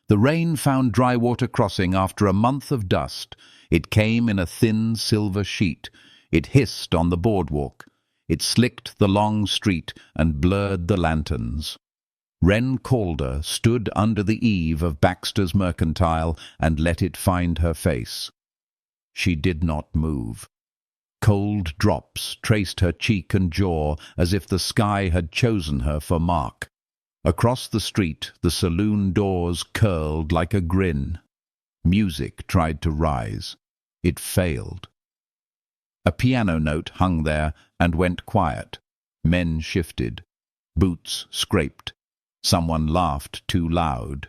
The rain found Drywater Crossing after a month of dust. It came in a thin silver sheet. It hissed on the boardwalk. It slicked the long street and blurred the lanterns. Wren Calder stood under the eave of Baxter's Mercantile and let it find her face. She did not move. Cold drops traced her cheek and jaw as if the sky had chosen her for mark. Across the street, the saloon doors curled like a grin. Music tried to rise. It failed. A piano note hung there and went quiet. Men shifted. Boots scraped. Someone laughed too loud.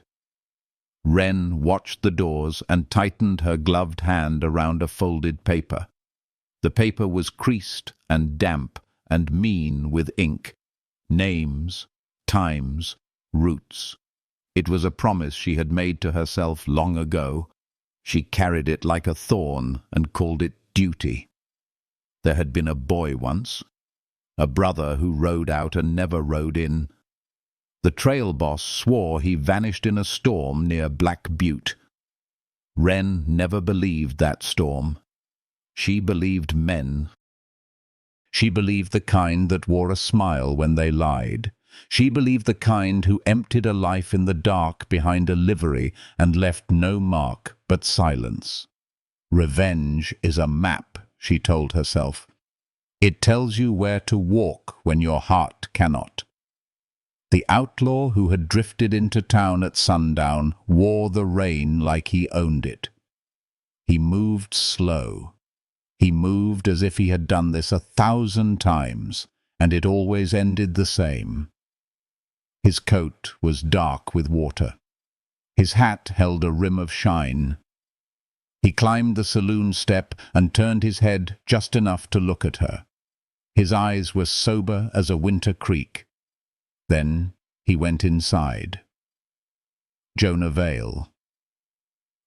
Wren watched the doors and tightened her gloved hand around a folded paper. The paper was creased and damp and mean with ink. Names, times, routes. It was a promise she had made to herself long ago. She carried it like a thorn and called it duty. There had been a boy once, a brother who rode out and never rode in. The trail boss swore he vanished in a storm near Black Butte. Wren never believed that storm. She believed men. She believed the kind that wore a smile when they lied. She believed the kind who emptied a life in the dark behind a livery and left no mark but silence. Revenge is a map, she told herself. It tells you where to walk when your heart cannot. The outlaw who had drifted into town at sundown wore the rain like he owned it. He moved slow. He moved as if he had done this 1,000 times, and it always ended the same. His coat was dark with water. His hat held a rim of shine. He climbed the saloon step and turned his head just enough to look at her. His eyes were sober as a winter creek. Then he went inside. Jonah Vale.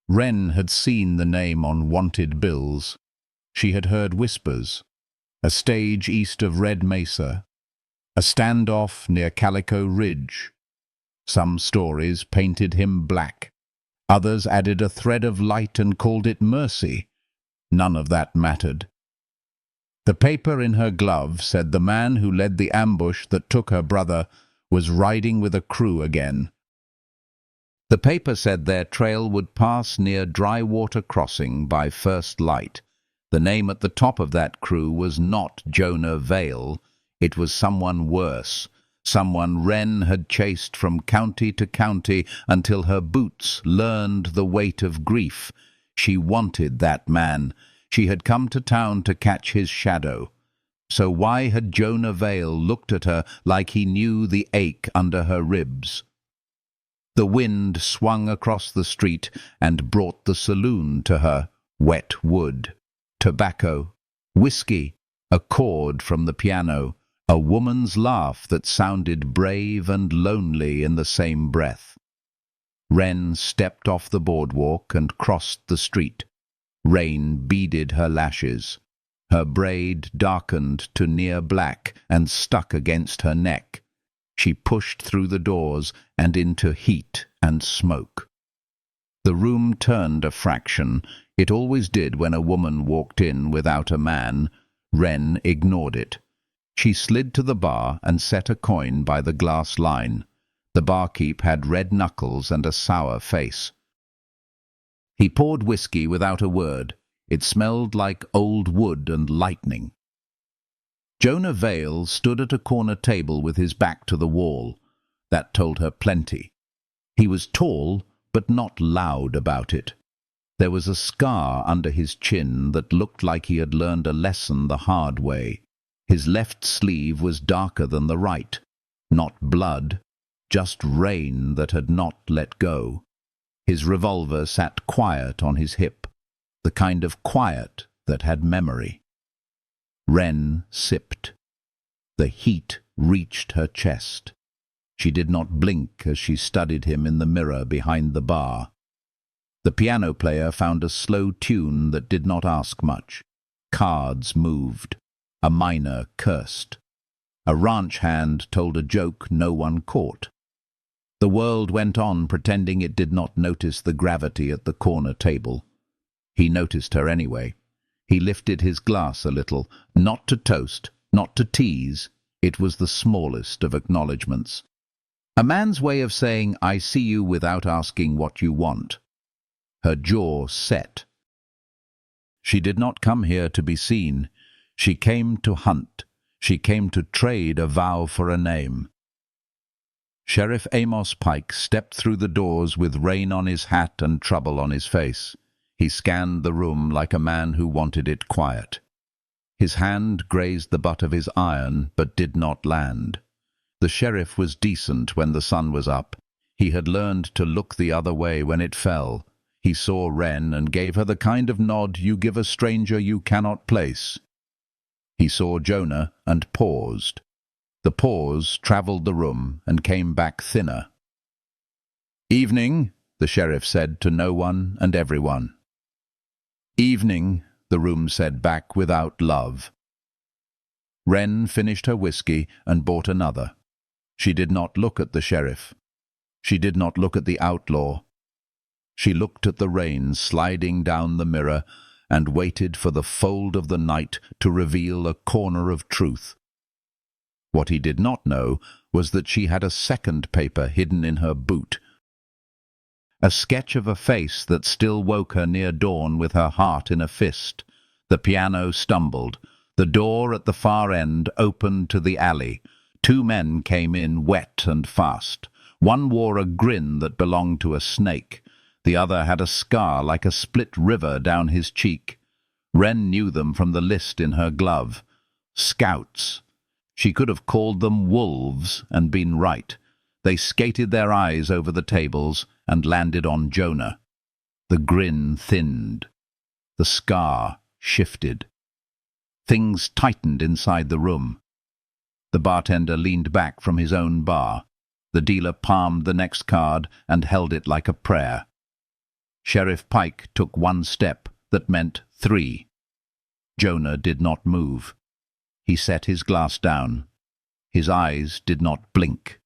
Wren had seen the name on wanted bills. She had heard whispers. A stage east of Red Mesa. A standoff near Calico Ridge. Some stories painted him black. Others added a thread of light and called it mercy. None of that mattered. The paper in her glove said the man who led the ambush that took her brother was riding with a crew again. The paper said their trail would pass near Drywater Crossing by first light. The name at the top of that crew was not Jonah Vale. It was someone worse, someone Wren had chased from county to county until her boots learned the weight of grief. She wanted that man. She had come to town to catch his shadow. So why had Jonah Vale looked at her like he knew the ache under her ribs? The wind swung across the street and brought the saloon to her. Wet wood, tobacco, whiskey, a chord from the piano, a woman's laugh that sounded brave and lonely in the same breath. Wren stepped off the boardwalk and crossed the street. Rain beaded her lashes. Her braid darkened to near black and stuck against her neck. She pushed through the doors and into heat and smoke. The room turned a fraction. It always did when a woman walked in without a man. Wren ignored it. She slid to the bar and set a coin by the glass line. The barkeep had red knuckles and a sour face. He poured whiskey without a word. It smelled like old wood and lightning. Jonah Vale stood at a corner table with his back to the wall. That told her plenty. He was tall, but not loud about it. There was a scar under his chin that looked like he had learned a lesson the hard way. His left sleeve was darker than the right. Not blood, just rain that had not let go. His revolver sat quiet on his hip, the kind of quiet that had memory. Wren sipped. The heat reached her chest. She did not blink as she studied him in the mirror behind the bar. The piano player found a slow tune that did not ask much. Cards moved. A miner cursed. A ranch hand told a joke no one caught. The world went on pretending it did not notice the gravity at the corner table. He noticed her anyway. He lifted his glass a little, not to toast, not to tease. It was the smallest of acknowledgments. A man's way of saying, "I see you," without asking what you want. Her jaw set. She did not come here to be seen. She came to hunt. She came to trade a vow for a name. Sheriff Amos Pike stepped through the doors with rain on his hat and trouble on his face. He scanned the room like a man who wanted it quiet. His hand grazed the butt of his iron, but did not land. The sheriff was decent when the sun was up. He had learned to look the other way when it fell. He saw Wren and gave her the kind of nod you give a stranger you cannot place. He saw Jonah and paused. The pause travelled the room and came back thinner. "Evening," the sheriff said to no one and everyone. "Evening," the room said back without love. Wren finished her whiskey and bought another. She did not look at the sheriff. She did not look at the outlaw. She looked at the rain sliding down the mirror and waited for the fold of the night to reveal a corner of truth. What he did not know was that she had a second paper hidden in her boot. A sketch of a face that still woke her near dawn with her heart in a fist. The piano stumbled. The door at the far end opened to the alley. Two men came in wet and fast. One wore a grin that belonged to a snake. The other had a scar like a split river down his cheek. Wren knew them from the list in her glove. Scouts. She could have called them wolves and been right. They skated their eyes over the tables and landed on Jonah. The grin thinned. The scar shifted. Things tightened inside the room. The bartender leaned back from his own bar. The dealer palmed the next card and held it like a prayer. Sheriff Pike took one step that meant 3. Jonah did not move. He set his glass down. His eyes did not blink.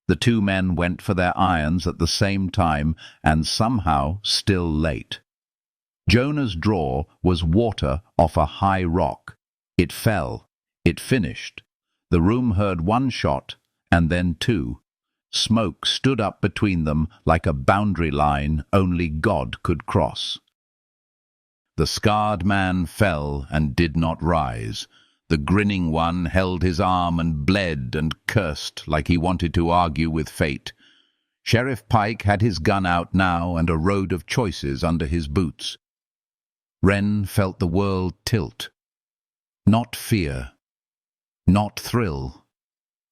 The two men went for their irons at the same time and somehow still late. Jonah's draw was water off a high rock. It fell. It finished. The room heard one shot and then 2. Smoke stood up between them like a boundary line only God could cross. The scarred man fell and did not rise. The grinning one held his arm and bled and cursed like he wanted to argue with fate. Sheriff Pike had his gun out now and a road of choices under his boots. Wren felt the world tilt. Not fear. Not thrill.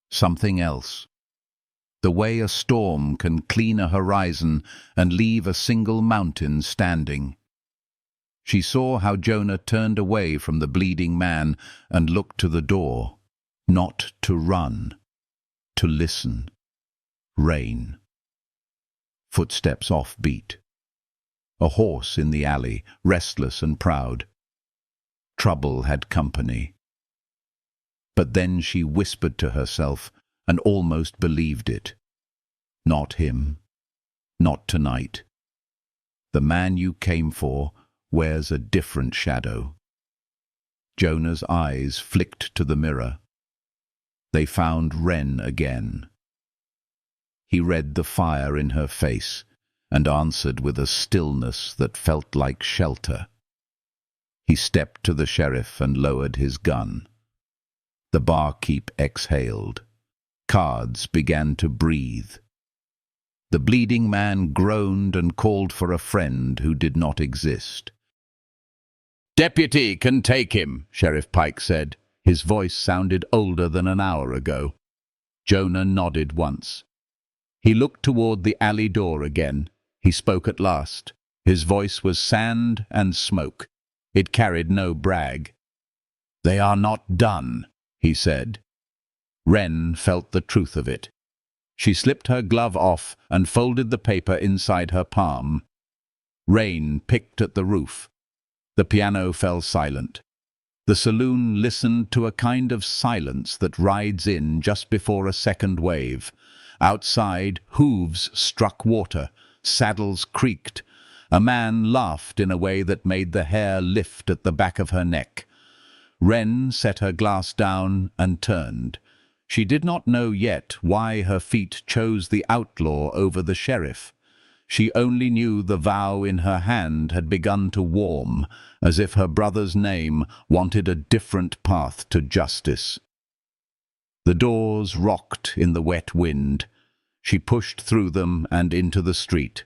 Something else. The way a storm can clean a horizon and leave a single mountain standing. She saw how Jonah turned away from the bleeding man and looked to the door, not to run, to listen. Rain. Footsteps off-beat. A horse in the alley, restless and proud. Trouble had company. But then she whispered to herself and almost believed it. Not him. Not tonight. The man you came for wears a different shadow. Jonah's eyes flicked to the mirror. They found Wren again. He read the fire in her face and answered with a stillness that felt like shelter. He stepped to the sheriff and lowered his gun. The barkeep exhaled. Cards began to breathe. The bleeding man groaned and called for a friend who did not exist. "Deputy can take him," Sheriff Pike said. His voice sounded older than an hour ago. Jonah nodded once. He looked toward the alley door again. He spoke at last. His voice was sand and smoke. It carried no brag. "They are not done," he said. Wren felt the truth of it. She slipped her glove off and folded the paper inside her palm. Rain picked at the roof. The piano fell silent. The saloon listened to a kind of silence that rides in just before a second wave, Outside, hooves struck water, saddles creaked. A man laughed in a way that made the hair lift at the back of her neck. Wren set her glass down and turned. She did not know yet why her feet chose the outlaw over the sheriff. She only knew the vow in her hand had begun to warm, as if her brother's name wanted a different path to justice. The doors rocked in the wet wind. She pushed through them and into the street.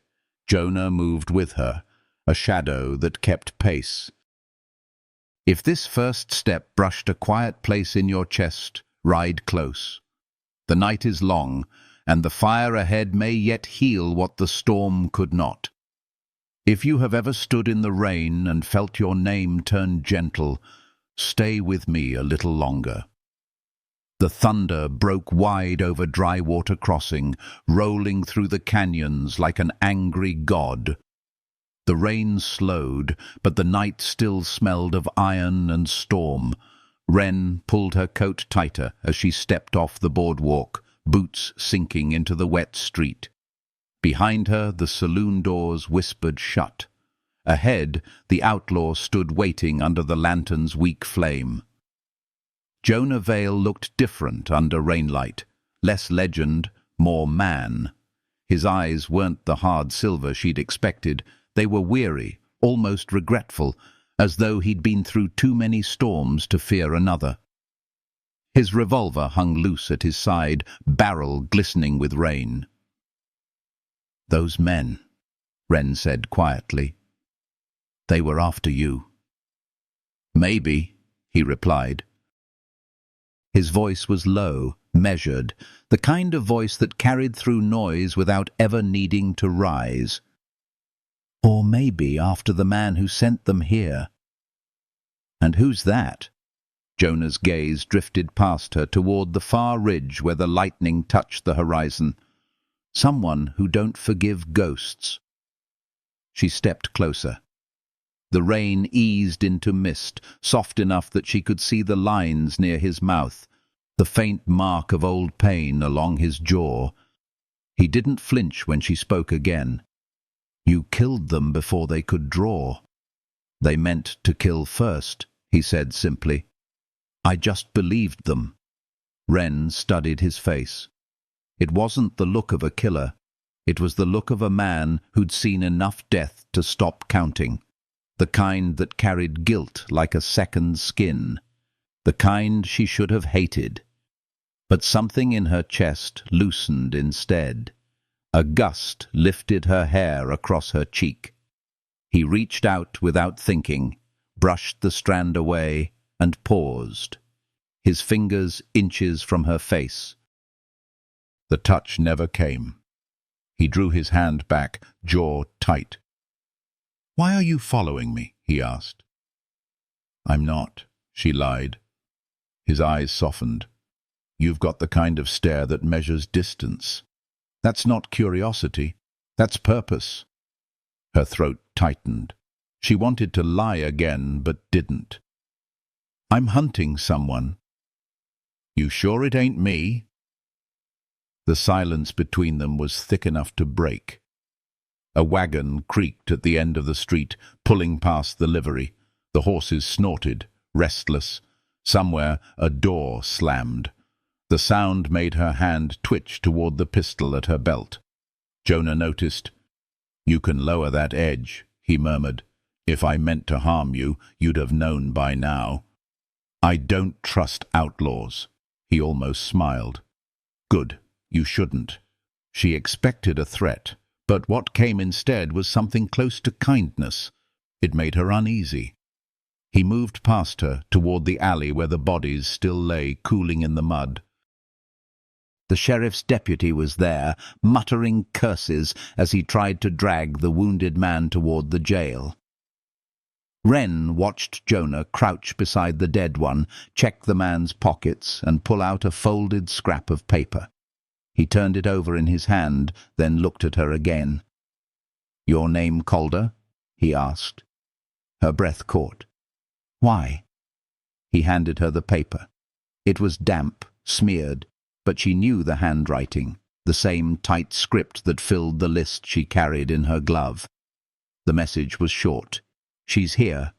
Jonah moved with her, a shadow that kept pace. If this first step brushed a quiet place in your chest, ride close. The night is long, and the fire ahead may yet heal what the storm could not. If you have ever stood in the rain and felt your name turn gentle, stay with me a little longer. The thunder broke wide over Drywater Crossing, rolling through the canyons like an angry god. The rain slowed, but the night still smelled of iron and storm. Wren pulled her coat tighter as she stepped off the boardwalk, boots sinking into the wet street. Behind her, the saloon doors whispered shut. Ahead, the outlaw stood waiting under the lantern's weak flame. Jonah Vale looked different under rainlight, less legend, more man. His eyes weren't the hard silver she'd expected. They were weary, almost regretful, as though he'd been through too many storms to fear another. His revolver hung loose at his side, barrel glistening with rain. "Those men," Wren said quietly. "They were after you." "Maybe," he replied. His voice was low, measured, the kind of voice that carried through noise without ever needing to rise. "Or maybe after the man who sent them here." "And who's that?" Jonah's gaze drifted past her toward the far ridge where the lightning touched the horizon. "Someone who don't forgive ghosts." She stepped closer. The rain eased into mist, soft enough that she could see the lines near his mouth, the faint mark of old pain along his jaw. He didn't flinch when she spoke again. "You killed them before they could draw." "They meant to kill first," he said simply. "I just believed them." Wren studied his face. It wasn't the look of a killer. It was the look of a man who'd seen enough death to stop counting. The kind that carried guilt like a second skin. The kind she should have hated. But something in her chest loosened instead. A gust lifted her hair across her cheek. He reached out without thinking, brushed the strand away, and paused, his fingers inches from her face. The touch never came. He drew his hand back, jaw tight. "Why are you following me?" he asked. "I'm not," she lied. His eyes softened. "You've got the kind of stare that measures distance. That's not curiosity. That's purpose." Her throat tightened. She wanted to lie again, but didn't. "I'm hunting someone." "You sure it ain't me?" The silence between them was thick enough to break. A wagon creaked at the end of the street, pulling past the livery. The horses snorted, restless. Somewhere a door slammed. The sound made her hand twitch toward the pistol at her belt. Jonah noticed. "You can lower that edge," he murmured. "If I meant to harm you, you'd have known by now." "I don't trust outlaws." He almost smiled. "Good. You shouldn't." She expected a threat, but what came instead was something close to kindness. It made her uneasy. He moved past her toward the alley where the bodies still lay cooling in the mud. The sheriff's deputy was there, muttering curses as he tried to drag the wounded man toward the jail. Wren watched Jonah crouch beside the dead one, check the man's pockets, and pull out a folded scrap of paper. He turned it over in his hand, then looked at her again. "Your name Calder?" he asked. Her breath caught. "Why?" He handed her the paper. It was damp, smeared, but she knew the handwriting. the same tight script that filled the list she carried in her glove. The message was short. "She's here.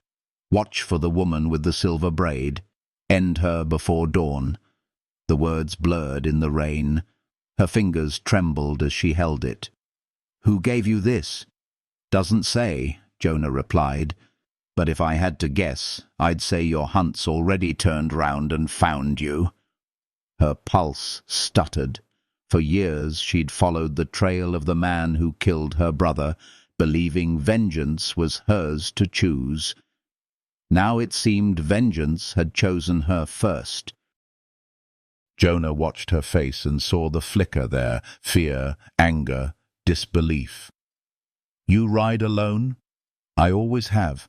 Watch for the woman with the silver braid. End her before dawn." The words blurred in the rain. Her fingers trembled as she held it. "Who gave you this?" "Doesn't say," Jonah replied. "But if I had to guess, I'd say your hunt's already turned round and found you." Her pulse stuttered. For years she'd followed the trail of the man who killed her brother, believing vengeance was hers to choose. Now it seemed vengeance had chosen her first. Jonah watched her face and saw the flicker there, fear, anger, disbelief. "You ride alone?" "I always have."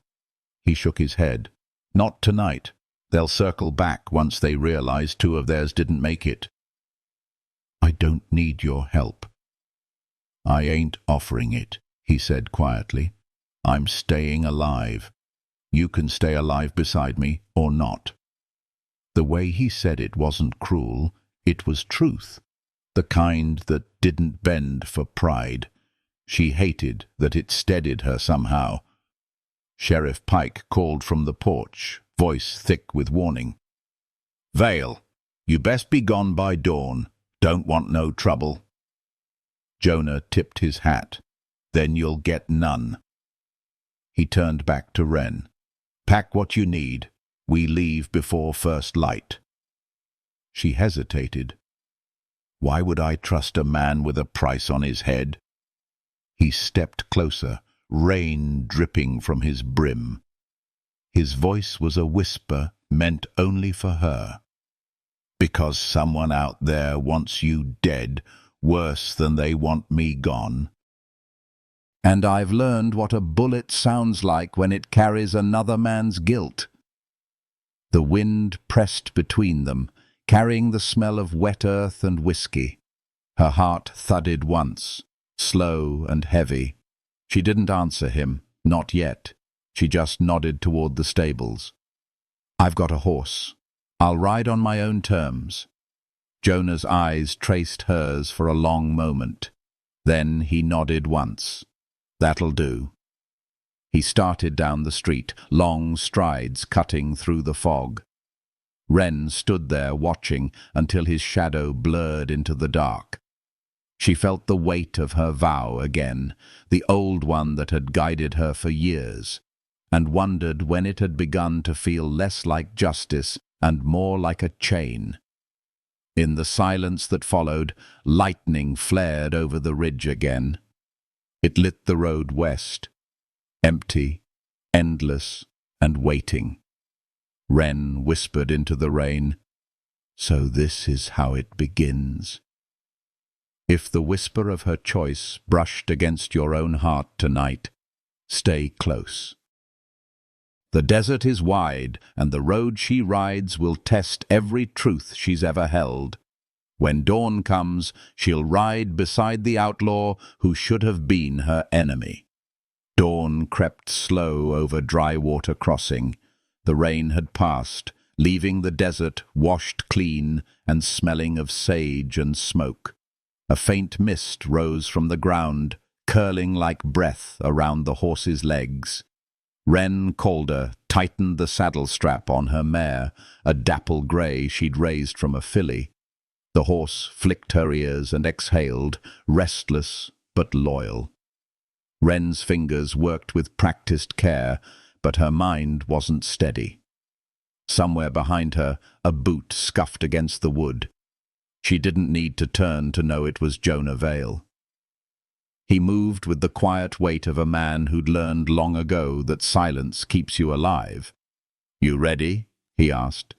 He shook his head. "Not tonight. They'll circle back once they realize two of theirs didn't make it." "I don't need your help." "I ain't offering it," he said quietly. "I'm staying alive. You can stay alive beside me or not." The way he said it wasn't cruel, it was truth, the kind that didn't bend for pride. She hated that it steadied her somehow. Sheriff Pike called from the porch, voice thick with warning. "Vale, you best be gone by dawn. Don't want no trouble." Jonah tipped his hat. "Then you'll get none." He turned back to Wren. "Pack what you need. We leave before first light." She hesitated. "Why would I trust a man with a price on his head?" He stepped closer, rain dripping from his brim. His voice was a whisper meant only for her. "Because someone out there wants you dead, worse than they want me gone. And I've learned what a bullet sounds like when it carries another man's guilt." The wind pressed between them, carrying the smell of wet earth and whiskey. Her heart thudded once, slow and heavy. She didn't answer him, not yet. She just nodded toward the stables. "I've got a horse. I'll ride on my own terms." Jonah's eyes traced hers for a long moment. Then he nodded once. "That'll do." He started down the street, long strides cutting through the fog. Wren stood there watching until his shadow blurred into the dark. She felt the weight of her vow again, the old one that had guided her for years, and wondered when it had begun to feel less like justice and more like a chain. In the silence that followed, lightning flared over the ridge again. It lit the road west, empty, endless, and waiting. Wren whispered into the rain, "So this is how it begins." If the whisper of her choice brushed against your own heart tonight, stay close. The desert is wide, and the road she rides will test every truth she's ever held. When dawn comes, she'll ride beside the outlaw who should have been her enemy. Dawn crept slow over dry water crossing. The rain had passed, leaving the desert washed clean and smelling of sage and smoke. A faint mist rose from the ground, curling like breath around the horse's legs. Wren Calder tightened the saddle strap on her mare, a dapple grey she'd raised from a filly. The horse flicked her ears and exhaled, restless but loyal. Wren's fingers worked with practiced care, but her mind wasn't steady. Somewhere behind her, a boot scuffed against the wood. She didn't need to turn to know it was Jonah Vale. He moved with the quiet weight of a man who'd learned long ago that silence keeps you alive. "You ready?" he asked.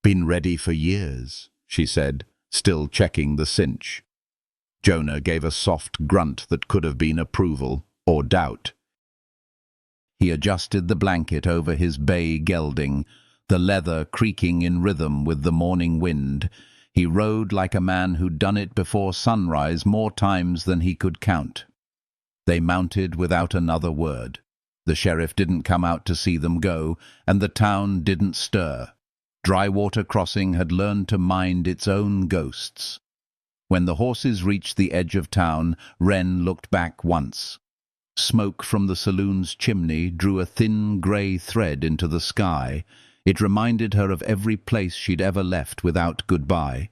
"Been ready for years," she said, still checking the cinch. Jonah gave a soft grunt that could have been approval or doubt. He adjusted the blanket over his bay gelding, the leather creaking in rhythm with the morning wind. He rode like a man who'd done it before sunrise more times than he could count. They mounted without another word. The sheriff didn't come out to see them go, and the town didn't stir. Drywater Crossing had learned to mind its own ghosts. When the horses reached the edge of town, Wren looked back once. Smoke from the saloon's chimney drew a thin grey thread into the sky. It reminded her of every place she'd ever left without goodbye.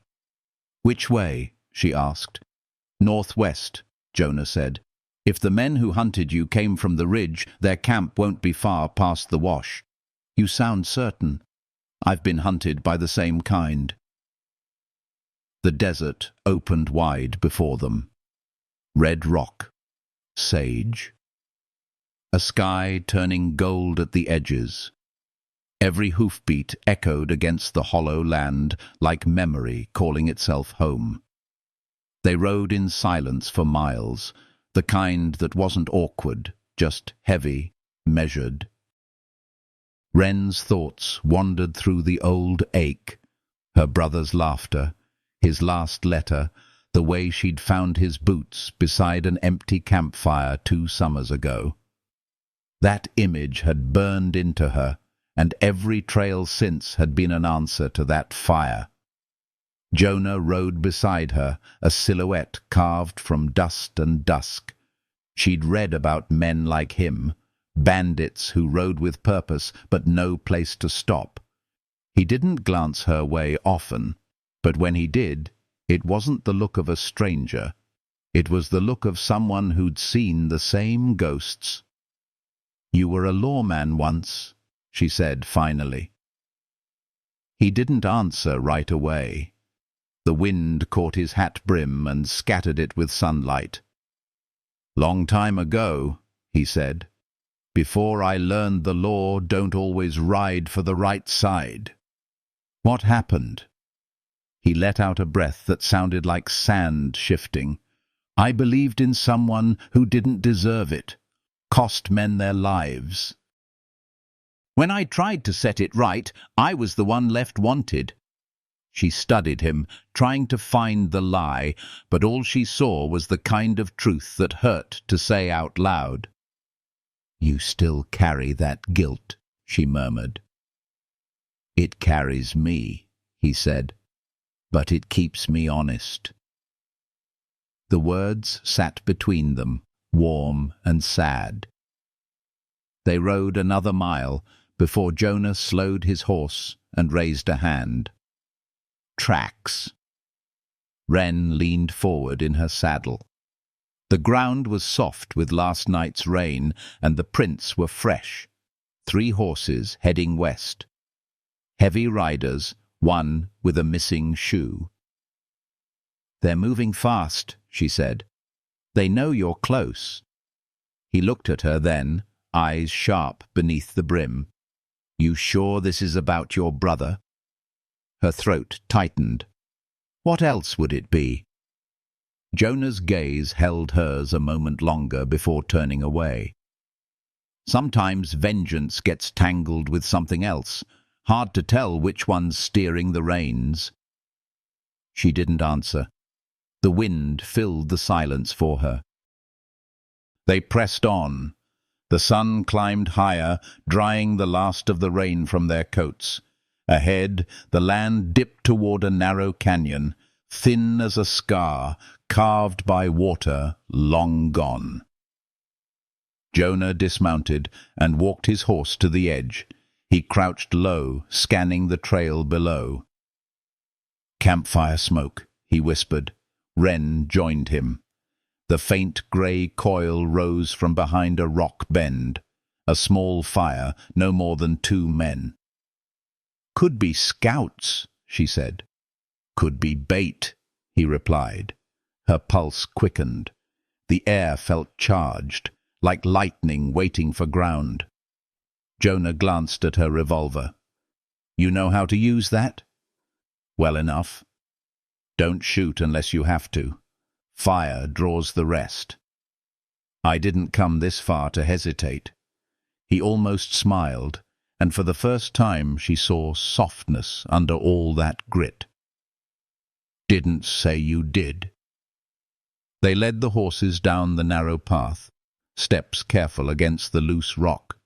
"Which way?" she asked. "Northwest," Jonah said. "If the men who hunted you came from the ridge, their camp won't be far past the wash." "You sound certain." "I've been hunted by the same kind." The desert opened wide before them. Red rock, sage, a sky turning gold at the edges. Every hoofbeat echoed against the hollow land like memory calling itself home. They rode in silence for miles, the kind that wasn't awkward, just heavy, measured. Wren's thoughts wandered through the old ache, her brother's laughter, his last letter, the way she'd found his boots beside an empty campfire 2 summers ago. That image had burned into her, and every trail since had been an answer to that fire. Jonah rode beside her, a silhouette carved from dust and dusk. She'd read about men like him, bandits who rode with purpose but no place to stop. He didn't glance her way often, but when he did, it wasn't the look of a stranger. It was the look of someone who'd seen the same ghosts. "You were a lawman once," she said finally. He didn't answer right away. The wind caught his hat brim and scattered it with sunlight. "Long time ago," he said. "Before I learned the law don't always ride for the right side." "What happened?" He let out a breath that sounded like sand shifting. "I believed in someone who didn't deserve it. Cost men their lives. When I tried to set it right, I was the one left wanted." She studied him, trying to find the lie, but all she saw was the kind of truth that hurt to say out loud. "You still carry that guilt," she murmured. "It carries me," he said, "but it keeps me honest." The words sat between them, warm and sad. They rode another mile before Jonah slowed his horse and raised a hand. Tracks. Wren leaned forward in her saddle. The ground was soft with last night's rain, and the prints were fresh. 3 horses heading west. Heavy riders, one with a missing shoe. "They're moving fast," she said. "They know you're close." He looked at her then, eyes sharp beneath the brim. "You sure this is about your brother?" Her throat tightened. What else would it be? Jonah's gaze held hers a moment longer before turning away. Sometimes vengeance gets tangled with something else. Hard to tell which one's steering the reins. She didn't answer. The wind filled the silence for her. They pressed on. The sun climbed higher, drying the last of the rain from their coats. Ahead, the land dipped toward a narrow canyon, thin as a scar, carved by water long gone. Jonah dismounted and walked his horse to the edge. He crouched low, scanning the trail below. "Campfire smoke," he whispered. Wren joined him. The faint grey coil rose from behind a rock bend. A small fire, no more than 2 men. "Could be scouts," she said. "Could be bait," he replied. Her pulse quickened. The air felt charged, like lightning waiting for ground. Jonah glanced at her revolver. "You know how to use that?" "Well enough." "Don't shoot unless you have to. Fire draws the rest." "I didn't come this far to hesitate." He almost smiled, and for the first time she saw softness under all that grit. "Didn't say you did." They led the horses down the narrow path, steps careful against the loose rock.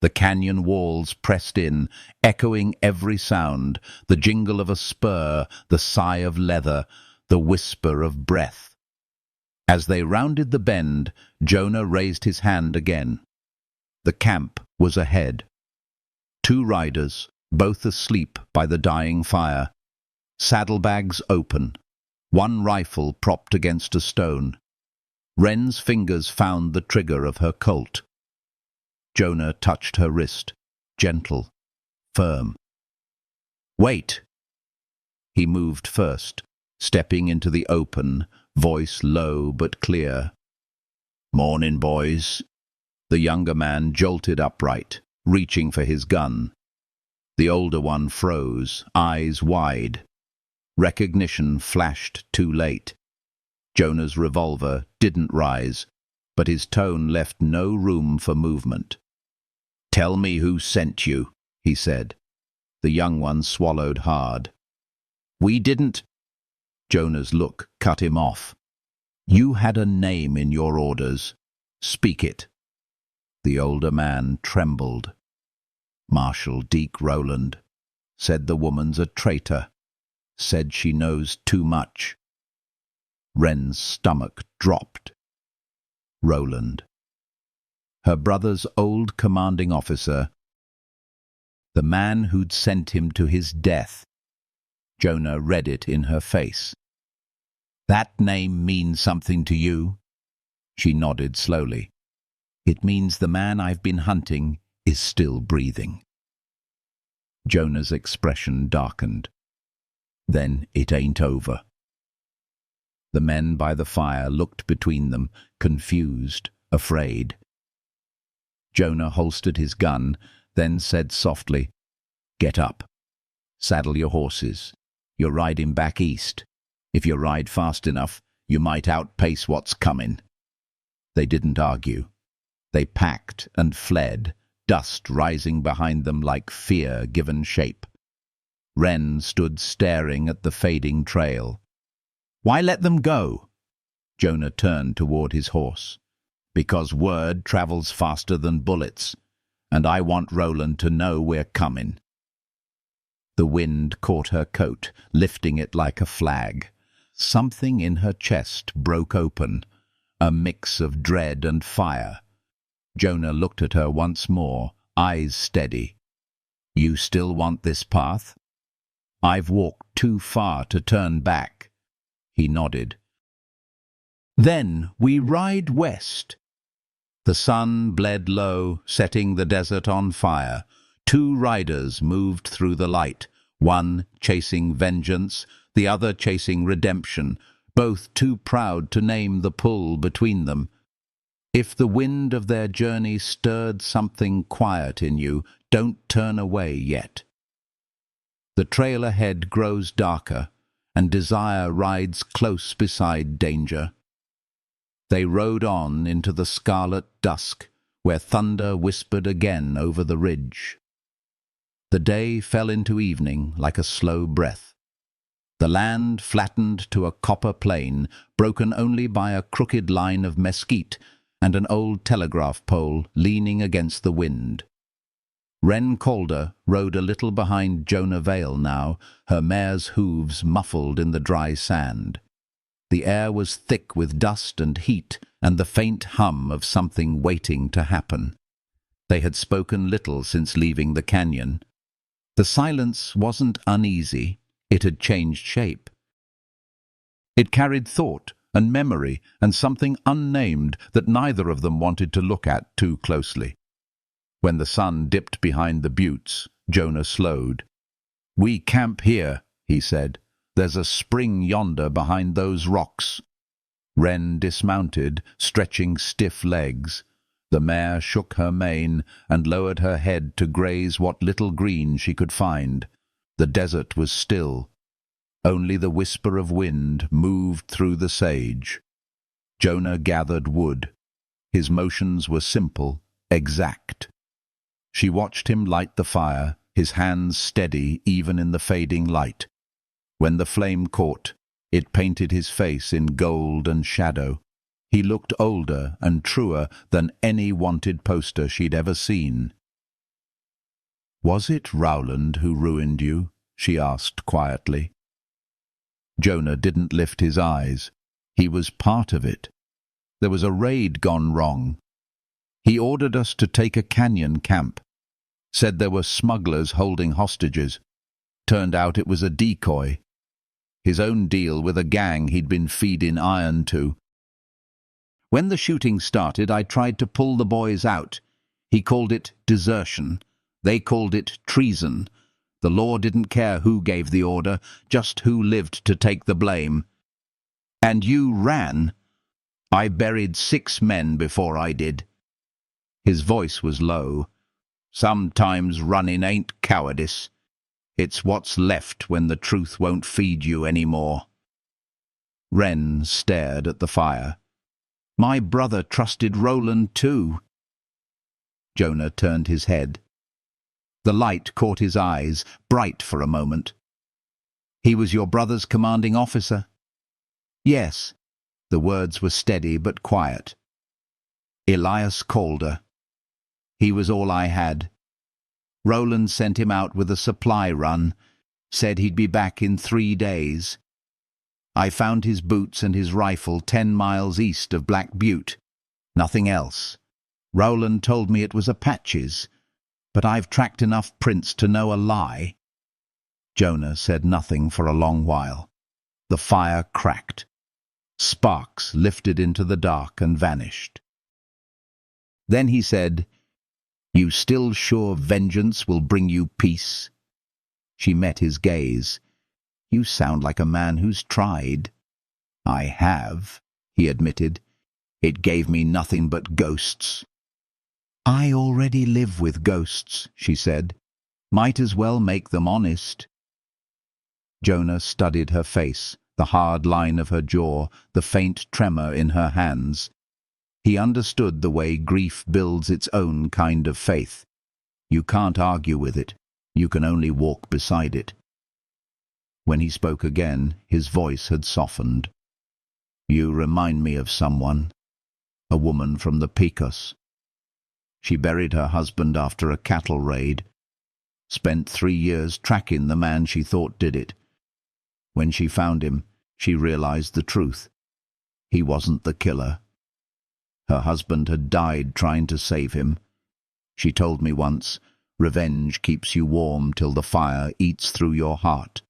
The canyon walls pressed in, echoing every sound, the jingle of a spur, the sigh of leather, the whisper of breath. As they rounded the bend, Jonah raised his hand again. The camp was ahead. 2 riders, both asleep by the dying fire. Saddlebags open. 1 rifle propped against a stone. Wren's fingers found the trigger of her Colt. Jonah touched her wrist, gentle, firm. "Wait!" He moved first, stepping into the open, voice low but clear. "Morning, boys." The younger man jolted upright, reaching for his gun. The older one froze, eyes wide. Recognition flashed too late. Jonah's revolver didn't rise, but his tone left no room for movement. "Tell me who sent you," he said. The young one swallowed hard. "We didn't—" Jonah's look cut him off. "You had a name in your orders. Speak it." The older man trembled. "Marshal Deke Rowland. Said the woman's a traitor. Said she knows too much." Wren's stomach dropped. Rowland. Her brother's old commanding officer. The man who'd sent him to his death. Jonah read it in her face. "That name means something to you?" She nodded slowly. "It means the man I've been hunting is still breathing." Jonah's expression darkened. "Then it ain't over." The men by the fire looked between them, confused, afraid. Jonah holstered his gun, then said softly, "Get up. Saddle your horses. You're riding back east. If you ride fast enough, you might outpace what's coming." They didn't argue. They packed and fled, dust rising behind them like fear given shape. Wren stood staring at the fading trail. "Why let them go?" Jonah turned toward his horse. "Because word travels faster than bullets, and I want Rowland to know we're coming." The wind caught her coat, lifting it like a flag. Something in her chest broke open, a mix of dread and fire. Jonah looked at her once more, eyes steady. "You still want this path?" "I've walked too far to turn back." He nodded. "Then we ride west." The sun bled low, setting the desert on fire. 2 riders moved through the light, one chasing vengeance, the other chasing redemption, both too proud to name the pull between them. If the wind of their journey stirred something quiet in you, don't turn away yet. The trail ahead grows darker, and desire rides close beside danger. They rode on into the scarlet dusk, where thunder whispered again over the ridge. The day fell into evening like a slow breath. The land flattened to a copper plain, broken only by a crooked line of mesquite and an old telegraph pole leaning against the wind. Wren Calder rode a little behind Jonah Vale now, her mare's hooves muffled in the dry sand. The air was thick with dust and heat and the faint hum of something waiting to happen. They had spoken little since leaving the canyon. The silence wasn't uneasy, it had changed shape. It carried thought and memory and something unnamed that neither of them wanted to look at too closely. When the sun dipped behind the buttes, Jonah slowed. "We camp here," he said. "There's a spring yonder behind those rocks." Wren dismounted, stretching stiff legs. The mare shook her mane and lowered her head to graze what little green she could find. The desert was still. Only the whisper of wind moved through the sage. Jonah gathered wood. His motions were simple, exact. She watched him light the fire, his hands steady even in the fading light. When the flame caught, it painted his face in gold and shadow. He looked older and truer than any wanted poster she'd ever seen. "Was it Rowland who ruined you?" she asked quietly. Jonah didn't lift his eyes. He was part of it. There was a raid gone wrong. He ordered us to take a canyon camp. Said there were smugglers holding hostages. Turned out it was a decoy. His own deal with a gang he'd been feeding iron to. When the shooting started, I tried to pull the boys out. He called it desertion. They called it treason. The law didn't care who gave the order, just who lived to take the blame. And you ran. I buried 6 men before I did. His voice was low. Sometimes running ain't cowardice. It's what's left when the truth won't feed you anymore. Wren stared at the fire. My brother trusted Roland too. Jonah turned his head. The light caught his eyes, bright for a moment. He was your brother's commanding officer? Yes. The words were steady but quiet. Elias Calder. He was all I had. Roland sent him out with a supply run, said he'd be back in 3 days. I found his boots and his rifle 10 miles east of Black Butte. Nothing else. Roland told me it was Apaches, but I've tracked enough prints to know a lie. Jonah said nothing for a long while. The fire cracked. Sparks lifted into the dark and vanished. Then he said, You still sure vengeance will bring you peace? She met his gaze. You sound like a man who's tried. I have, he admitted. It gave me nothing but ghosts. I already live with ghosts, she said. Might as well make them honest. Jonah studied her face, the hard line of her jaw, the faint tremor in her hands. He understood the way grief builds its own kind of faith. You can't argue with it. You can only walk beside it. When he spoke again, his voice had softened. You remind me of someone. A woman from the Pecos. She buried her husband after a cattle raid. Spent 3 years tracking the man she thought did it. When she found him, she realized the truth. He wasn't the killer. Her husband had died trying to save him. She told me once, revenge keeps you warm till the fire eats through your heart.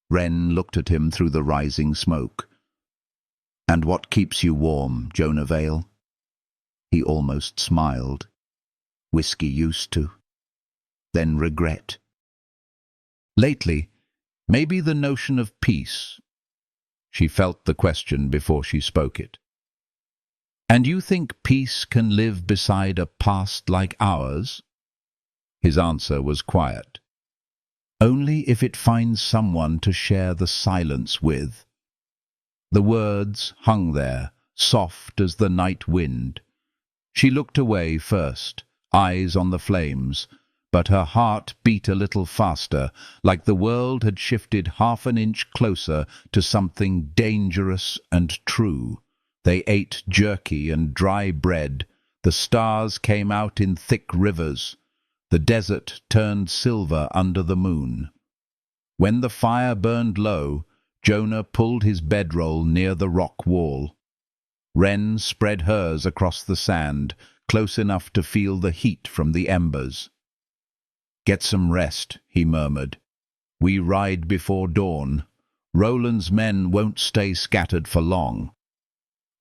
Wren looked at him through the rising smoke. And what keeps you warm, Jonah Vale? He almost smiled. Whiskey used to. Then regret. Lately, maybe the notion of peace. She felt the question before she spoke it. And you think peace can live beside a past like ours? His answer was quiet. Only if it finds someone to share the silence with. The words hung there, soft as the night wind. She looked away first, eyes on the flames, but her heart beat a little faster, like the world had shifted half an inch closer to something dangerous and true. They ate jerky and dry bread. The stars came out in thick rivers. The desert turned silver under the moon. When the fire burned low, Jonah pulled his bedroll near the rock wall. Wren spread hers across the sand, close enough to feel the heat from the embers. Get some rest, he murmured. We ride before dawn. Roland's men won't stay scattered for long.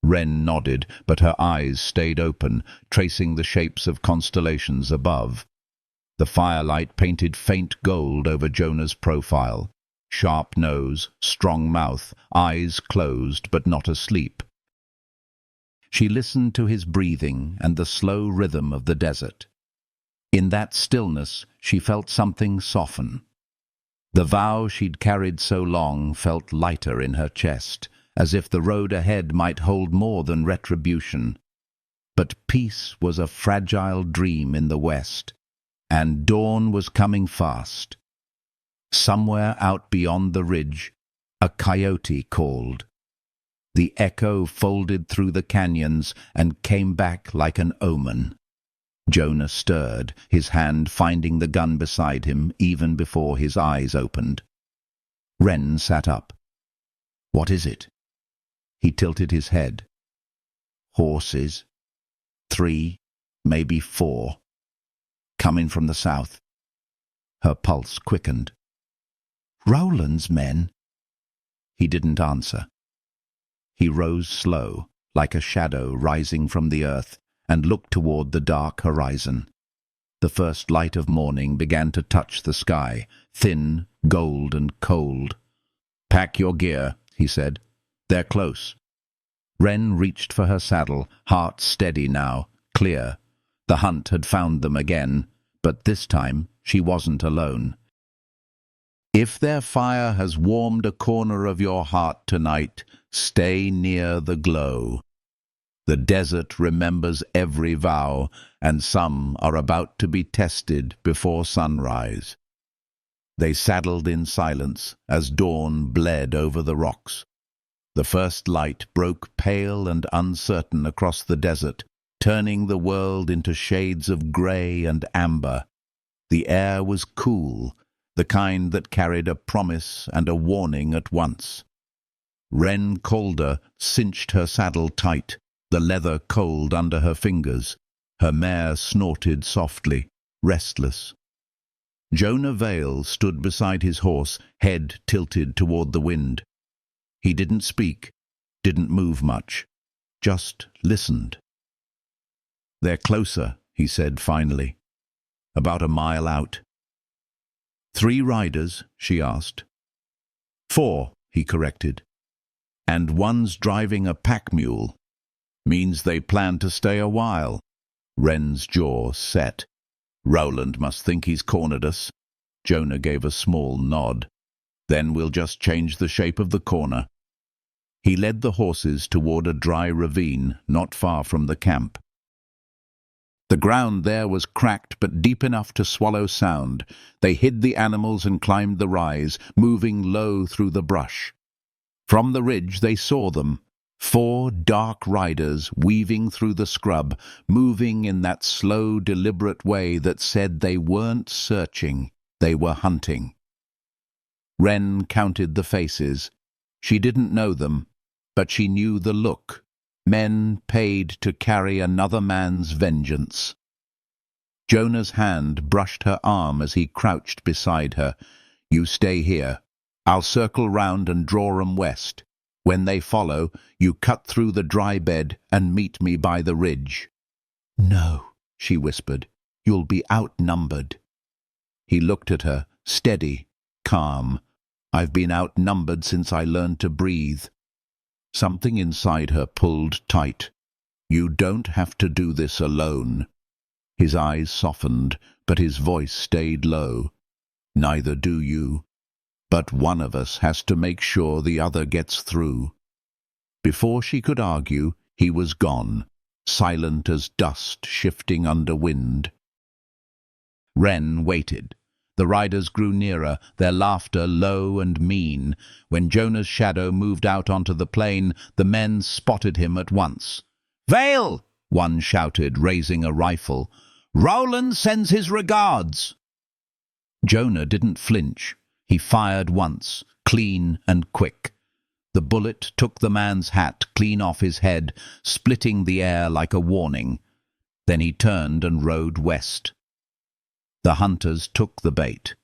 Wren nodded, but her eyes stayed open, tracing the shapes of constellations above. The firelight painted faint gold over Jonah's profile. Sharp nose, strong mouth, eyes closed but not asleep. She listened to his breathing and the slow rhythm of the desert. In that stillness, she felt something soften. The vow she'd carried so long felt lighter in her chest, as if the road ahead might hold more than retribution. But peace was a fragile dream in the west, and dawn was coming fast. Somewhere out beyond the ridge, a coyote called. The echo folded through the canyons and came back like an omen. Jonah stirred, his hand finding the gun beside him even before his eyes opened. Wren sat up. What is it? He tilted his head. Horses. 3, maybe 4. Coming from the south. Her pulse quickened. Rowland's men? He didn't answer. He rose slow, like a shadow rising from the earth, and looked toward the dark horizon. The first light of morning began to touch the sky, thin, gold and cold. Pack your gear, he said. They're close. Wren reached for her saddle, heart steady now, clear. The hunt had found them again, but this time she wasn't alone. If their fire has warmed a corner of your heart tonight, stay near the glow. The desert remembers every vow, and some are about to be tested before sunrise. They saddled in silence as dawn bled over the rocks. The first light broke pale and uncertain across the desert, turning the world into shades of grey and amber. The air was cool, the kind that carried a promise and a warning at once. Wren Calder cinched her saddle tight, the leather cold under her fingers. Her mare snorted softly, restless. Jonah Vale stood beside his horse, head tilted toward the wind. He didn't speak, didn't move much, just listened. They're closer, he said finally. About a mile out. 3 riders, she asked. 4, he corrected. And one's driving a pack mule. Means they plan to stay a while. Wren's jaw set. Rowland must think he's cornered us. Jonah gave a small nod. Then we'll just change the shape of the corner. He led the horses toward a dry ravine not far from the camp. The ground there was cracked but deep enough to swallow sound. They hid the animals and climbed the rise, moving low through the brush. From the ridge they saw them, 4 dark riders weaving through the scrub, moving in that slow, deliberate way that said they weren't searching, they were hunting. Wren counted the faces. She didn't know them, but she knew the look. Men paid to carry another man's vengeance. Jonah's hand brushed her arm as he crouched beside her. You stay here. I'll circle round and draw 'em west. When they follow, you cut through the dry bed and meet me by the ridge. No, she whispered. You'll be outnumbered. He looked at her, steady, calm. I've been outnumbered since I learned to breathe. Something inside her pulled tight. You don't have to do this alone. His eyes softened, but his voice stayed low. Neither do you. But one of us has to make sure the other gets through. Before she could argue, he was gone, silent as dust shifting under wind. Wren waited. The riders grew nearer, their laughter low and mean. When Jonah's shadow moved out onto the plain, the men spotted him at once. "Vale!" one shouted, raising a rifle. "Rowland sends his regards!" Jonah didn't flinch. He fired once, clean and quick. The bullet took the man's hat clean off his head, splitting the air like a warning. Then he turned and rode west. The hunters took the bait.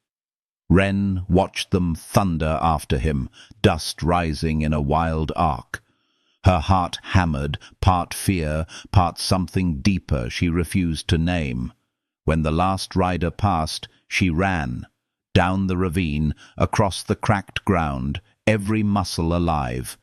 Wren watched them thunder after him, dust rising in a wild arc. Her heart hammered, part fear, part something deeper she refused to name. When the last rider passed, she ran. Down the ravine, across the cracked ground, every muscle alive.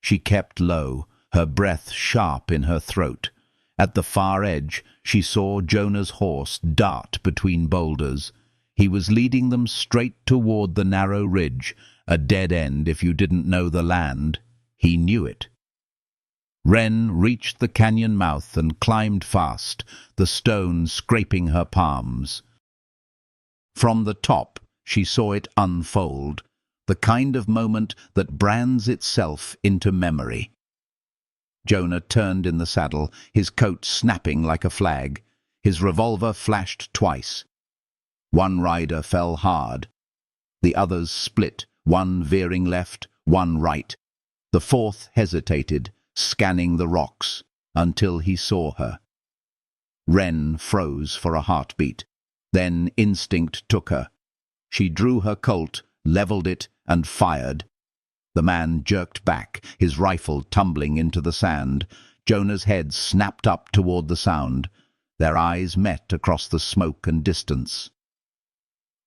She kept low, her breath sharp in her throat. At the far edge, she saw Jonah's horse dart between boulders. He was leading them straight toward the narrow ridge, a dead end if you didn't know the land. He knew it. Wren reached the canyon mouth and climbed fast, the stone scraping her palms. From the top, she saw it unfold, the kind of moment that brands itself into memory. Jonah turned in the saddle, his coat snapping like a flag. His revolver flashed twice. One rider fell hard. The others split, one veering left, one right. The fourth hesitated, scanning the rocks, until he saw her. Wren froze for a heartbeat. Then instinct took her. She drew her Colt, leveled it, and fired. The man jerked back, his rifle tumbling into the sand. Jonah's head snapped up toward the sound. Their eyes met across the smoke and distance.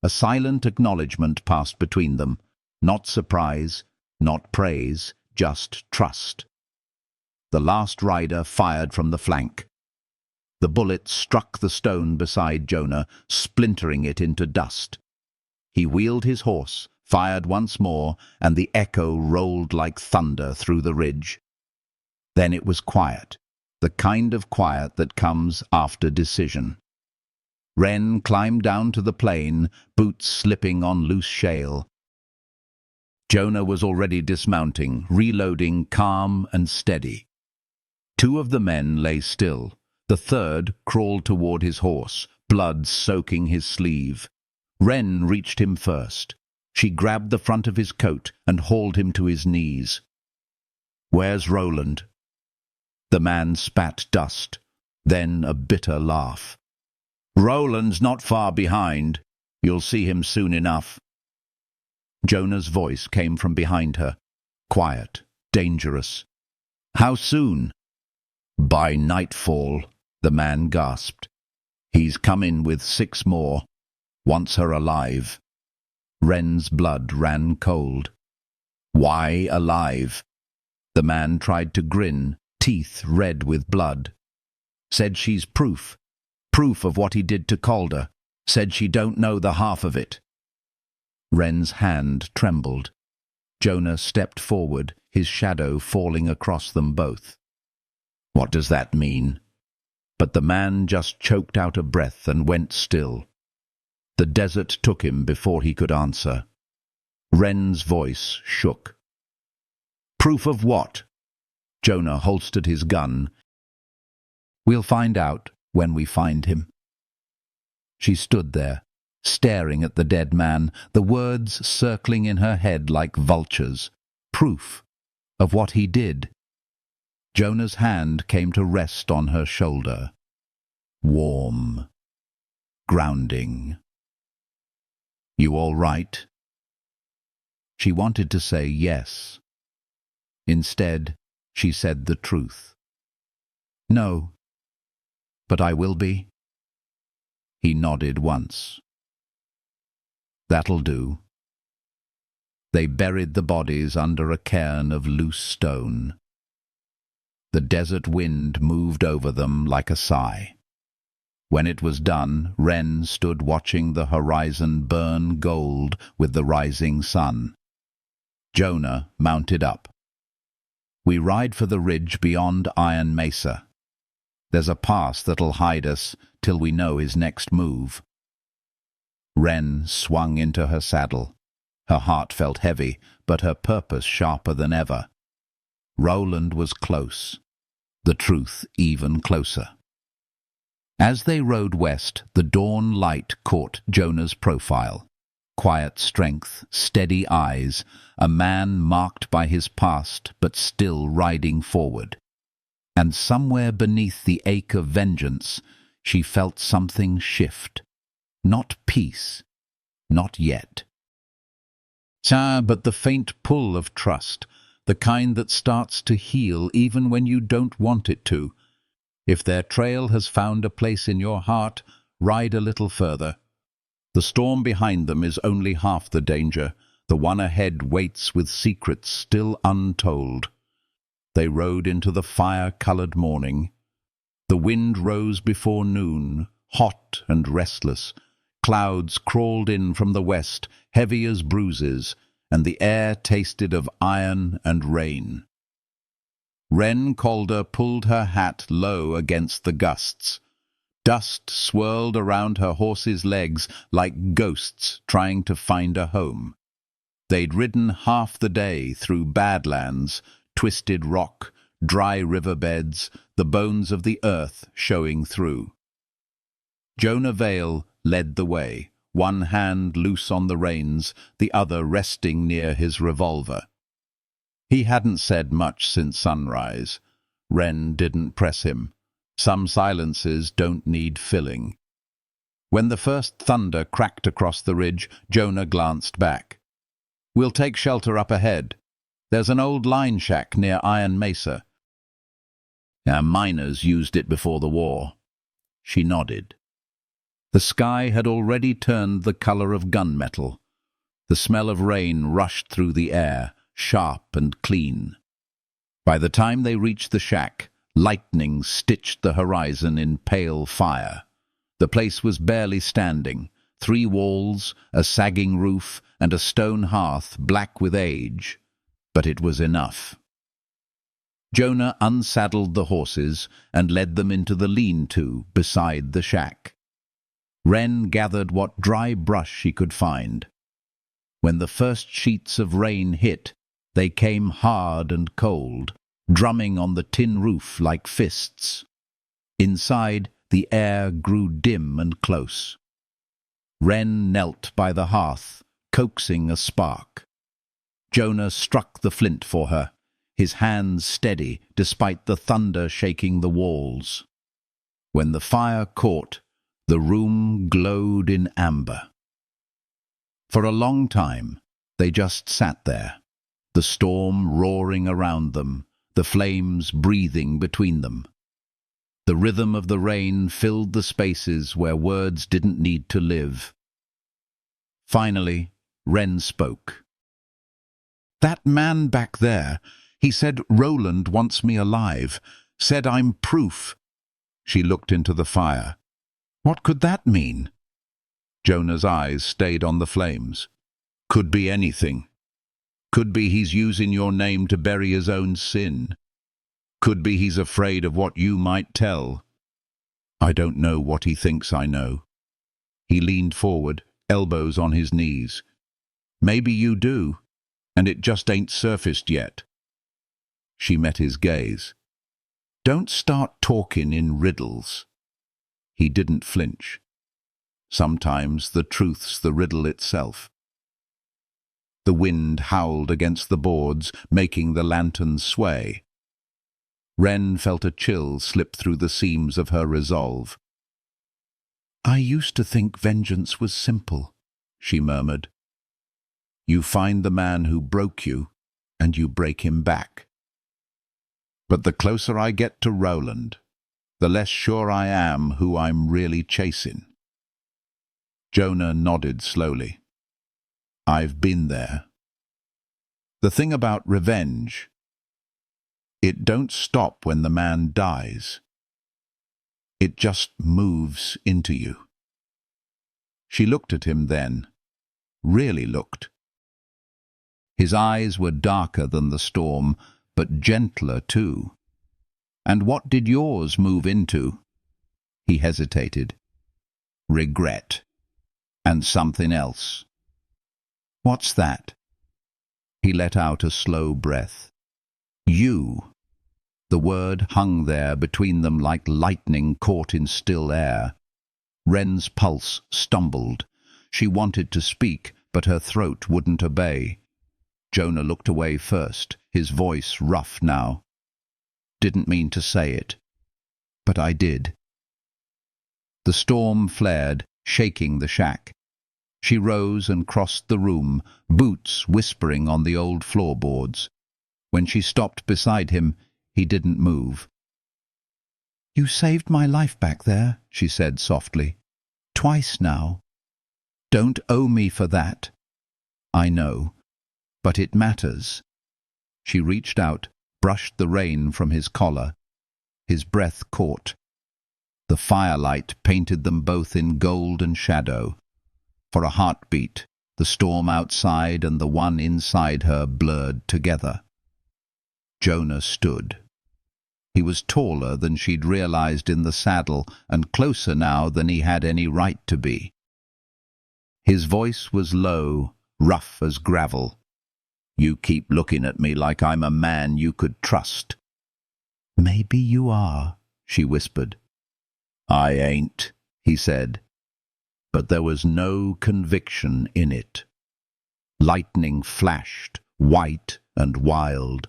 A silent acknowledgment passed between them. Not surprise, not praise, just trust. The last rider fired from the flank. The bullet struck the stone beside Jonah, splintering it into dust. He wheeled his horse, fired once more, and the echo rolled like thunder through the ridge. Then it was quiet, the kind of quiet that comes after decision. Wren climbed down to the plain, boots slipping on loose shale. Jonah was already dismounting, reloading, calm and steady. Two of the men lay still. The third crawled toward his horse, blood soaking his sleeve. Wren reached him first. She grabbed the front of his coat and hauled him to his knees. "Where's Roland?" The man spat dust, then a bitter laugh. "Roland's not far behind. You'll see him soon enough." Jonah's voice came from behind her, quiet, dangerous. "How soon?" "By nightfall," the man gasped. "He's come in with 6 more. Wants her alive." Wren's blood ran cold. "Why alive?" The man tried to grin, teeth red with blood. "Said she's proof of what he did to Calder. Said she don't know the half of it." Wren's hand trembled. Jonah stepped forward, his shadow falling across them both. "What does that mean?" But the man just choked out a breath and went still. The desert took him before he could answer. Wren's voice shook. "Proof of what?" Jonah holstered his gun. "We'll find out when we find him." She stood there, staring at the dead man, the words circling in her head like vultures. Proof of what he did. Jonah's hand came to rest on her shoulder. Warm. Grounding. "You all right?" She wanted to say yes. Instead, she said the truth. "No, but I will be." He nodded once. "That'll do." They buried the bodies under a cairn of loose stone. The desert wind moved over them like a sigh. When it was done, Wren stood watching the horizon burn gold with the rising sun. Jonah mounted up. "We ride for the ridge beyond Iron Mesa. There's a pass that'll hide us till we know his next move." Wren swung into her saddle. Her heart felt heavy, but her purpose sharper than ever. Roland was close. The truth even closer. As they rode west, the dawn light caught Jonah's profile. Quiet strength, steady eyes, a man marked by his past but still riding forward. And somewhere beneath the ache of vengeance, she felt something shift. Not peace. Not yet. But the faint pull of trust, the kind that starts to heal even when you don't want it to. If their trail has found a place in your heart, ride a little further. The storm behind them is only half the danger. The one ahead waits with secrets still untold. They rode into the fire-colored morning. The wind rose before noon, hot and restless. Clouds crawled in from the west, heavy as bruises, and the air tasted of iron and rain. Wren Calder pulled her hat low against the gusts. Dust swirled around her horse's legs like ghosts trying to find a home. They'd ridden half the day through badlands, twisted rock, dry riverbeds, the bones of the earth showing through. Jonah Vale led the way, one hand loose on the reins, the other resting near his revolver. He hadn't said much since sunrise. Wren didn't press him. Some silences don't need filling. When the first thunder cracked across the ridge, Jonah glanced back. "We'll take shelter up ahead. There's an old line shack near Iron Mesa. Our miners used it before the war." She nodded. The sky had already turned the color of gunmetal. The smell of rain rushed through the air, sharp and clean. By the time they reached the shack, lightning stitched the horizon in pale fire. The place was barely standing. 3 walls, a sagging roof, and a stone hearth black with age. But it was enough. Jonah unsaddled the horses and led them into the lean-to beside the shack. Wren gathered what dry brush she could find. When the first sheets of rain hit, they came hard and cold, drumming on the tin roof like fists. Inside, the air grew dim and close. Wren knelt by the hearth, coaxing a spark. Jonah struck the flint for her, his hands steady despite the thunder shaking the walls. When the fire caught, the room glowed in amber. For a long time, they just sat there, the storm roaring around them, the flames breathing between them. The rhythm of the rain filled the spaces where words didn't need to live. Finally, Wren spoke. "That man back there, he said Roland wants me alive, said I'm proof." She looked into the fire. "What could that mean?" Jonah's eyes stayed on the flames. "Could be anything. Could be he's using your name to bury his own sin. Could be he's afraid of what you might tell. I don't know what he thinks I know." He leaned forward, elbows on his knees. "Maybe you do, and it just ain't surfaced yet." She met his gaze. "Don't start talking in riddles." He didn't flinch. Sometimes the truth's the riddle itself. The wind howled against the boards, making the lantern sway. Wren felt a chill slip through the seams of her resolve. "I used to think vengeance was simple," she murmured. "You find the man who broke you, and you break him back. But the closer I get to Roland, the less sure I am who I'm really chasing." Jonah nodded slowly. "I've been there. The thing about revenge, it don't stop when the man dies. It just moves into you." She looked at him then, really looked. His eyes were darker than the storm, but gentler too. "And what did yours move into?" He hesitated. "Regret. And something else." "What's that?" He let out a slow breath. "You." The word hung there between them like lightning caught in still air. Wren's pulse stumbled. She wanted to speak, but her throat wouldn't obey. Jonah looked away first, his voice rough now. "Didn't mean to say it, but I did." The storm flared, shaking the shack. She rose and crossed the room, boots whispering on the old floorboards. When she stopped beside him, he didn't move. "You saved my life back there," she said softly. "Twice now. Don't owe me for that." "I know, but it matters." She reached out, brushed the rain from his collar. His breath caught. The firelight painted them both in gold and shadow. For a heartbeat, the storm outside and the one inside her blurred together. Jonah stood. He was taller than she'd realized in the saddle, and closer now than he had any right to be. His voice was low, rough as gravel. "You keep looking at me like I'm a man you could trust." "Maybe you are," she whispered. "I ain't," he said. But there was no conviction in it. Lightning flashed, white and wild.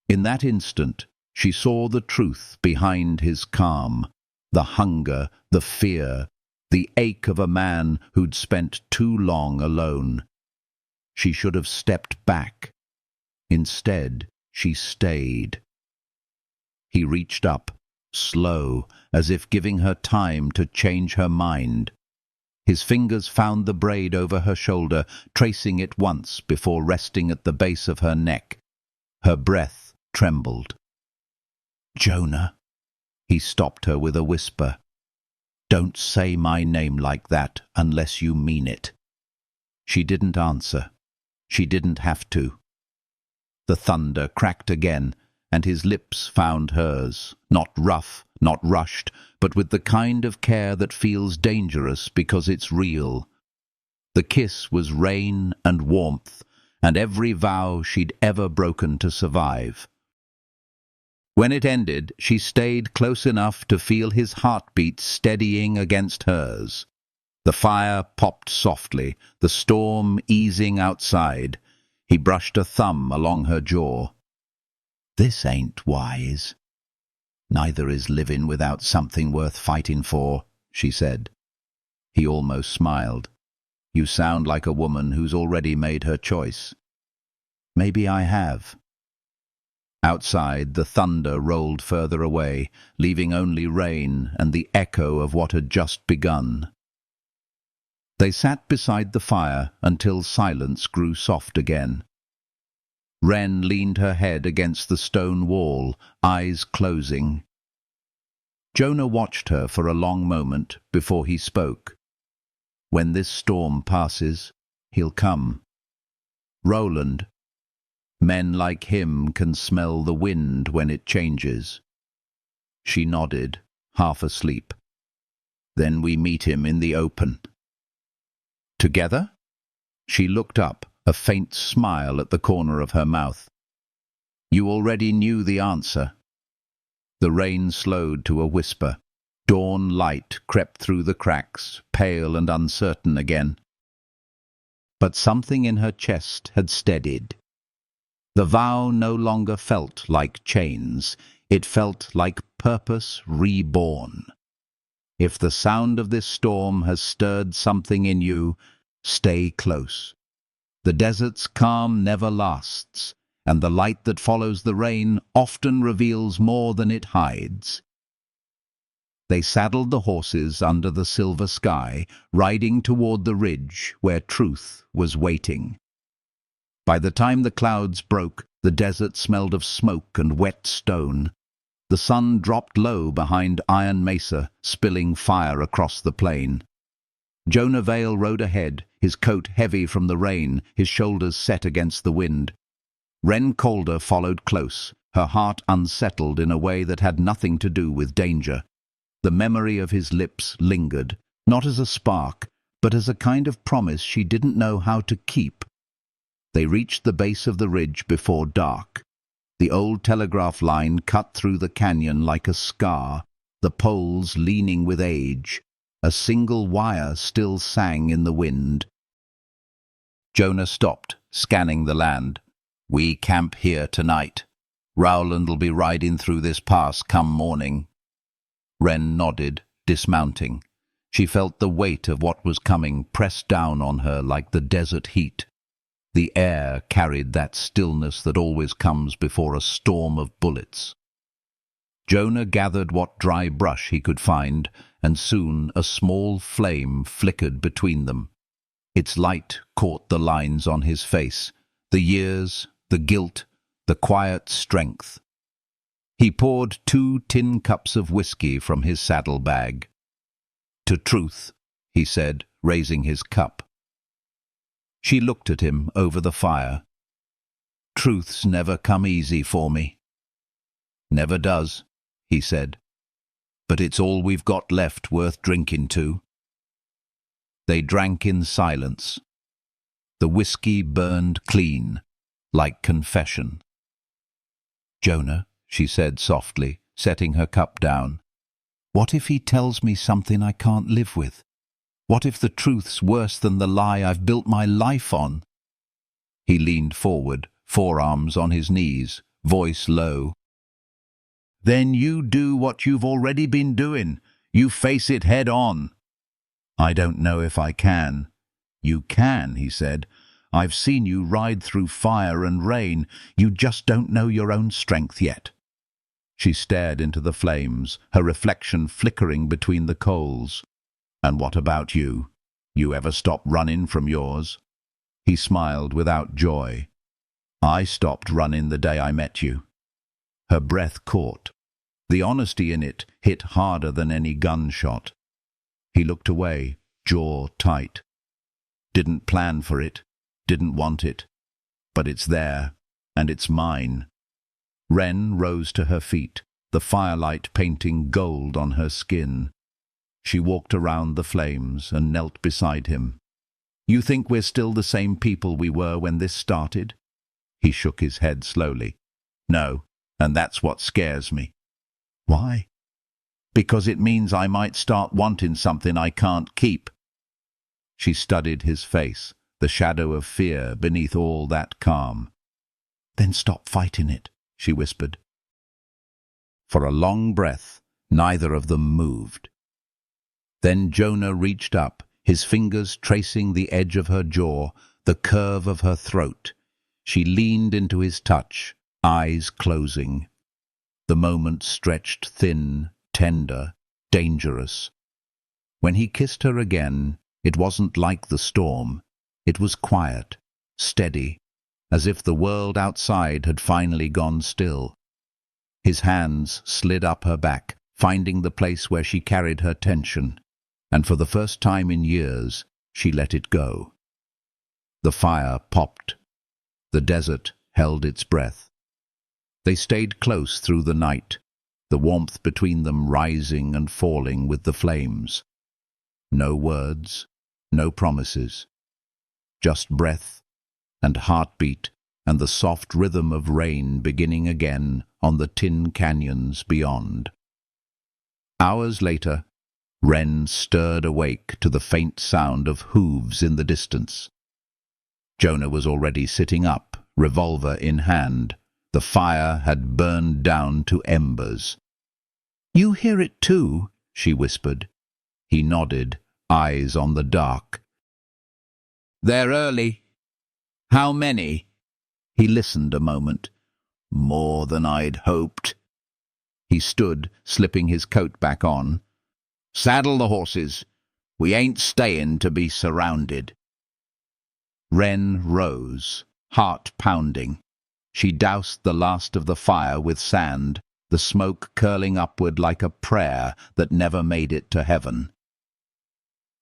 In that instant, she saw the truth behind his calm, the hunger, the fear, the ache of a man who'd spent too long alone. She should have stepped back. Instead, she stayed. He reached up, slow, as if giving her time to change her mind. His fingers found the braid over her shoulder, tracing it once before resting at the base of her neck. Her breath trembled. "Jonah," he stopped her with a whisper. "Don't say my name like that unless you mean it." She didn't answer. She didn't have to. The thunder cracked again, and his lips found hers, not rough, not rushed, but with the kind of care that feels dangerous because it's real. The kiss was rain and warmth, and every vow she'd ever broken to survive. When it ended, she stayed close enough to feel his heartbeat steadying against hers. The fire popped softly, the storm easing outside. He brushed a thumb along her jaw. "This ain't wise." "Neither is living without something worth fighting for," she said. He almost smiled. "You sound like a woman who's already made her choice." "Maybe I have." Outside, the thunder rolled further away, leaving only rain and the echo of what had just begun. They sat beside the fire until silence grew soft again. Wren leaned her head against the stone wall, eyes closing. Jonah watched her for a long moment before he spoke. "When this storm passes, he'll come. Roland. Men like him can smell the wind when it changes." She nodded, half asleep. "Then we meet him in the open." "Together?" She looked up, a faint smile at the corner of her mouth. "You already knew the answer." The rain slowed to a whisper. Dawn light crept through the cracks, pale and uncertain again. But something in her chest had steadied. The vow no longer felt like chains. It felt like purpose reborn. If the sound of this storm has stirred something in you, stay close. The desert's calm never lasts, and the light that follows the rain often reveals more than it hides. They saddled the horses under the silver sky, riding toward the ridge where truth was waiting. By the time the clouds broke, the desert smelled of smoke and wet stone. The sun dropped low behind Iron Mesa, spilling fire across the plain. Jonah Vale rode ahead, his coat heavy from the rain, his shoulders set against the wind. Wren Calder followed close, her heart unsettled in a way that had nothing to do with danger. The memory of his lips lingered, not as a spark, but as a kind of promise she didn't know how to keep. They reached the base of the ridge before dark. The old telegraph line cut through the canyon like a scar, the poles leaning with age. A single wire still sang in the wind. Jonah stopped, scanning the land. "We camp here tonight. Rowland'll be riding through this pass come morning." Wren nodded, dismounting. She felt the weight of what was coming pressed down on her like the desert heat. The air carried that stillness that always comes before a storm of bullets. Jonah gathered what dry brush he could find, and soon a small flame flickered between them. Its light caught the lines on his face, the years, the guilt, the quiet strength. He poured 2 tin cups of whiskey from his saddlebag. "To truth," he said, raising his cup. She looked at him over the fire. "Truth's never come easy for me." "Never does," he said. "But it's all we've got left worth drinking to." They drank in silence. The whiskey burned clean, like confession. "Jonah," she said softly, setting her cup down, "what if he tells me something I can't live with? What if the truth's worse than the lie I've built my life on?" He leaned forward, forearms on his knees, voice low. "Then you do what you've already been doing. You face it head on." "I don't know if I can." "You can," he said. "I've seen you ride through fire and rain. You just don't know your own strength yet." She stared into the flames, her reflection flickering between the coals. "And what about you? You ever stop running from yours?" He smiled without joy. "I stopped running the day I met you." Her breath caught. The honesty in it hit harder than any gunshot. He looked away, jaw tight. Didn't plan for it, didn't want it. But it's there, and it's mine. Wren rose to her feet, the firelight painting gold on her skin. She walked around the flames and knelt beside him. "You think we're still the same people we were when this started?" He shook his head slowly. "No, and that's what scares me." "Why?" "Because it means I might start wanting something I can't keep." She studied his face, the shadow of fear beneath all that calm. "Then stop fighting it," she whispered. For a long breath, neither of them moved. Then Jonah reached up, his fingers tracing the edge of her jaw, the curve of her throat. She leaned into his touch, eyes closing. The moment stretched thin, tender, dangerous. When he kissed her again, it wasn't like the storm. It was quiet, steady, as if the world outside had finally gone still. His hands slid up her back, finding the place where she carried her tension, and for the first time in years, she let it go. The fire popped. The desert held its breath. They stayed close through the night, the warmth between them rising and falling with the flames. No words, no promises. Just breath and heartbeat and the soft rhythm of rain beginning again on the tin canyons beyond. Hours later, Wren stirred awake to the faint sound of hooves in the distance. Jonah was already sitting up, revolver in hand. The fire had burned down to embers. "You hear it too?" she whispered. He nodded, eyes on the dark. "They're early." "How many?" He listened a moment. "More than I'd hoped." He stood, slipping his coat back on. "Saddle the horses. We ain't staying to be surrounded." Wren rose, heart pounding. She doused the last of the fire with sand, the smoke curling upward like a prayer that never made it to heaven.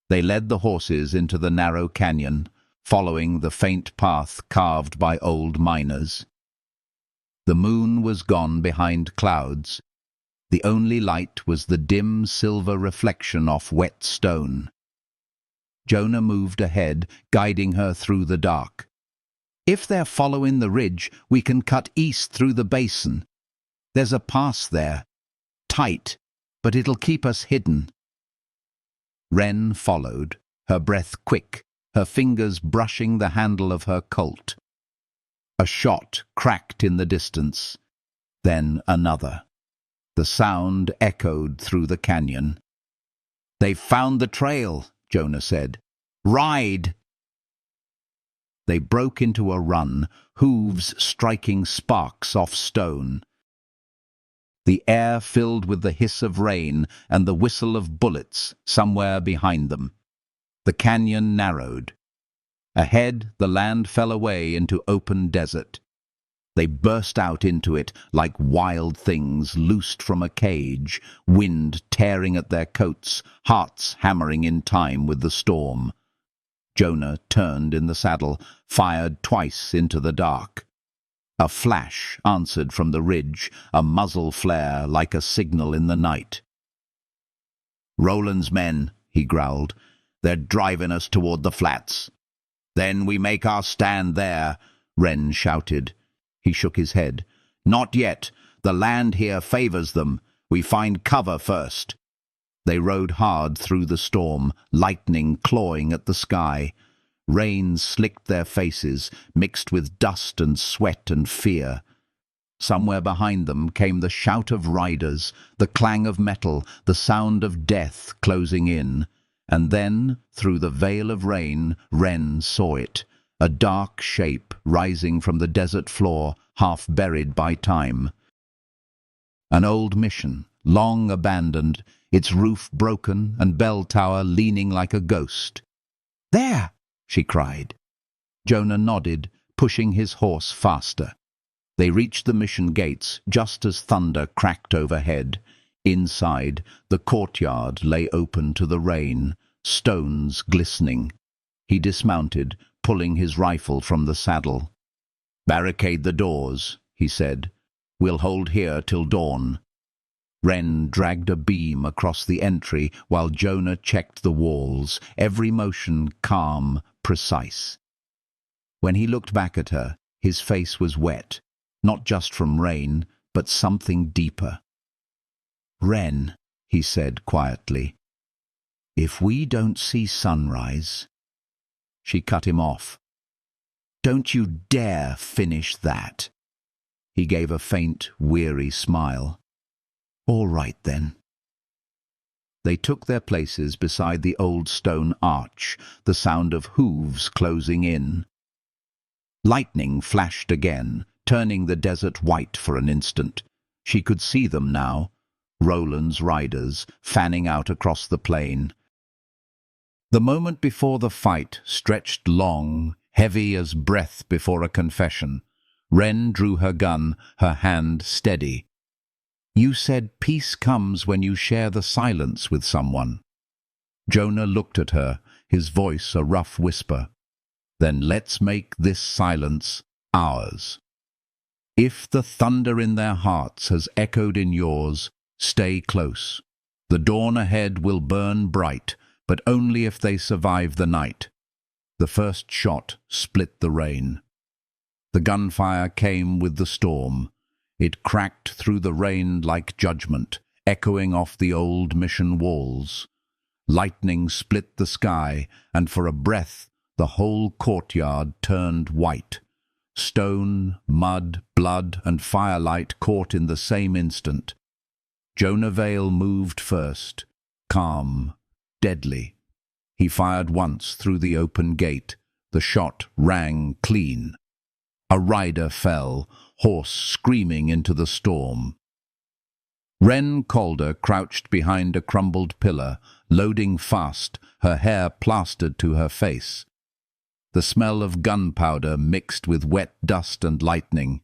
They led the horses into the narrow canyon, following the faint path carved by old miners. The moon was gone behind clouds. The only light was the dim silver reflection off wet stone. Jonah moved ahead, guiding her through the dark. "If they're following the ridge, we can cut east through the basin. There's a pass there. Tight, but it'll keep us hidden." Wren followed, her breath quick, her fingers brushing the handle of her Colt. A shot cracked in the distance, then another. The sound echoed through the canyon. "They've found the trail," Jonah said. "Ride!" They broke into a run, hooves striking sparks off stone. The air filled with the hiss of rain and the whistle of bullets somewhere behind them. The canyon narrowed. Ahead, the land fell away into open desert. They burst out into it like wild things loosed from a cage, wind tearing at their coats, hearts hammering in time with the storm. Jonah turned in the saddle, fired twice into the dark. A flash answered from the ridge, a muzzle flare like a signal in the night. "Roland's men," he growled. "They're driving us toward the flats." "Then we make our stand there," Wren shouted. He shook his head. "Not yet. The land here favors them. We find cover first." They rode hard through the storm, lightning clawing at the sky. Rain slicked their faces, mixed with dust and sweat and fear. Somewhere behind them came the shout of riders, the clang of metal, the sound of death closing in. And then, through the veil of rain, Wren saw it, a dark shape rising from the desert floor, half buried by time. An old mission, long abandoned, its roof broken and bell tower leaning like a ghost. "There!" she cried. Jonah nodded, pushing his horse faster. They reached the mission gates just as thunder cracked overhead. Inside, the courtyard lay open to the rain, stones glistening. He dismounted, pulling his rifle from the saddle. "Barricade the doors," he said. "We'll hold here till dawn." Wren dragged a beam across the entry while Jonah checked the walls, every motion calm, precise. When he looked back at her, his face was wet, not just from rain, but something deeper. "Wren," he said quietly, "if we don't see sunrise—" She cut him off. "Don't you dare finish that." He gave a faint, weary smile. "All right, then." They took their places beside the old stone arch, the sound of hooves closing in. Lightning flashed again, turning the desert white for an instant. She could see them now, Roland's riders, fanning out across the plain. The moment before the fight stretched long, heavy as breath before a confession. Wren drew her gun, her hand steady. "You said peace comes when you share the silence with someone." Jonah looked at her, his voice a rough whisper. "Then let's make this silence ours. If the thunder in their hearts has echoed in yours, stay close. The dawn ahead will burn bright, but only if they survive the night." The first shot split the rain. The gunfire came with the storm. It cracked through the rain like judgment, echoing off the old mission walls. Lightning split the sky, and for a breath the whole courtyard turned white. Stone, mud, blood, and firelight caught in the same instant. Jonah Vale moved first, calm, deadly. He fired once through the open gate. The shot rang clean. A rider fell, horse screaming into the storm. Wren Calder crouched behind a crumbled pillar, loading fast, her hair plastered to her face. The smell of gunpowder mixed with wet dust and lightning.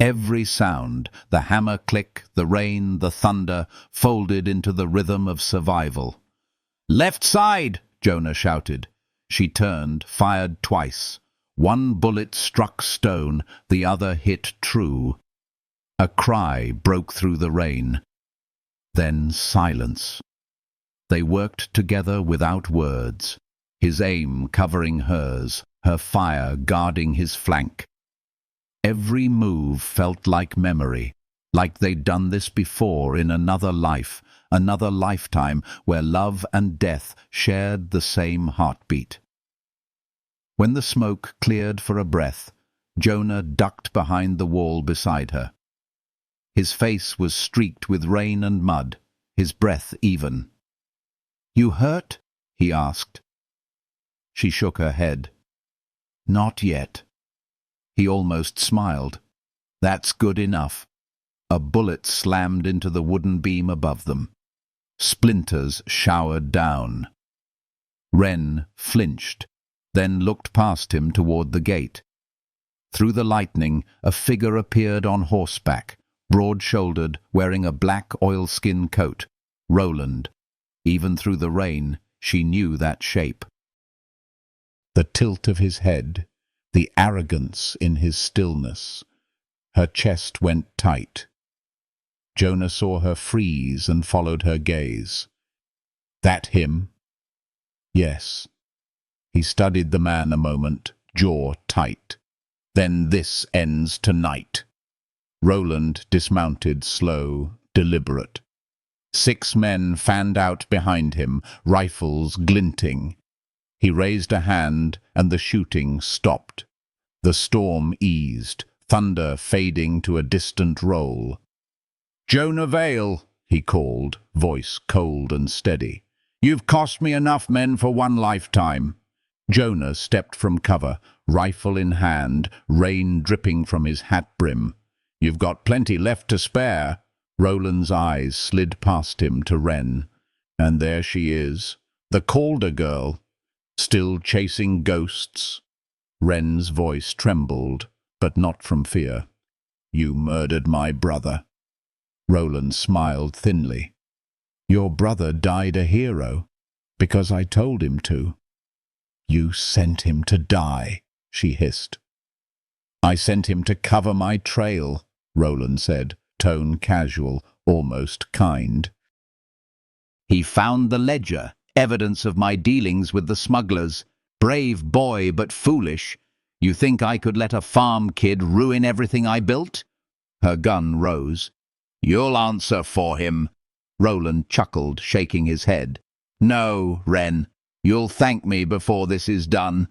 Every sound, the hammer click, the rain, the thunder, folded into the rhythm of survival. "Left side!" Jonah shouted. She turned, fired twice. One bullet struck stone, the other hit true. A cry broke through the rain. Then silence. They worked together without words, his aim covering hers, her fire guarding his flank. Every move felt like memory, like they'd done this before in another life, another lifetime where love and death shared the same heartbeat. When the smoke cleared for a breath, Jonah ducked behind the wall beside her. His face was streaked with rain and mud, his breath even. "You hurt?" he asked. She shook her head. "Not yet." He almost smiled. "That's good enough." A bullet slammed into the wooden beam above them. Splinters showered down. Wren flinched, then looked past him toward the gate. Through the lightning, a figure appeared on horseback, broad-shouldered, wearing a black oilskin coat. Roland. Even through the rain, she knew that shape. The tilt of his head, the arrogance in his stillness. Her chest went tight. Jonah saw her freeze and followed her gaze. "That him?" "Yes." He studied the man a moment, jaw tight. "Then this ends tonight." Roland dismounted, slow, deliberate. 6 men fanned out behind him, rifles glinting. He raised a hand, and the shooting stopped. The storm eased, thunder fading to a distant roll. "Jonah Vale," he called, voice cold and steady. "You've cost me enough men for one lifetime." Jonah stepped from cover, rifle in hand, rain dripping from his hat brim. "You've got plenty left to spare." Roland's eyes slid past him to Wren. "And there she is, the Calder girl, still chasing ghosts." Wren's voice trembled, but not from fear. "You murdered my brother." Roland smiled thinly. "Your brother died a hero, because I told him to." "You sent him to die," she hissed. "I sent him to cover my trail," Roland said, tone casual, almost kind. "He found the ledger, evidence of my dealings with the smugglers. Brave boy, but foolish. You think I could let a farm kid ruin everything I built?" Her gun rose. "You'll answer for him." Roland chuckled, shaking his head. "No, Wren. You'll thank me before this is done."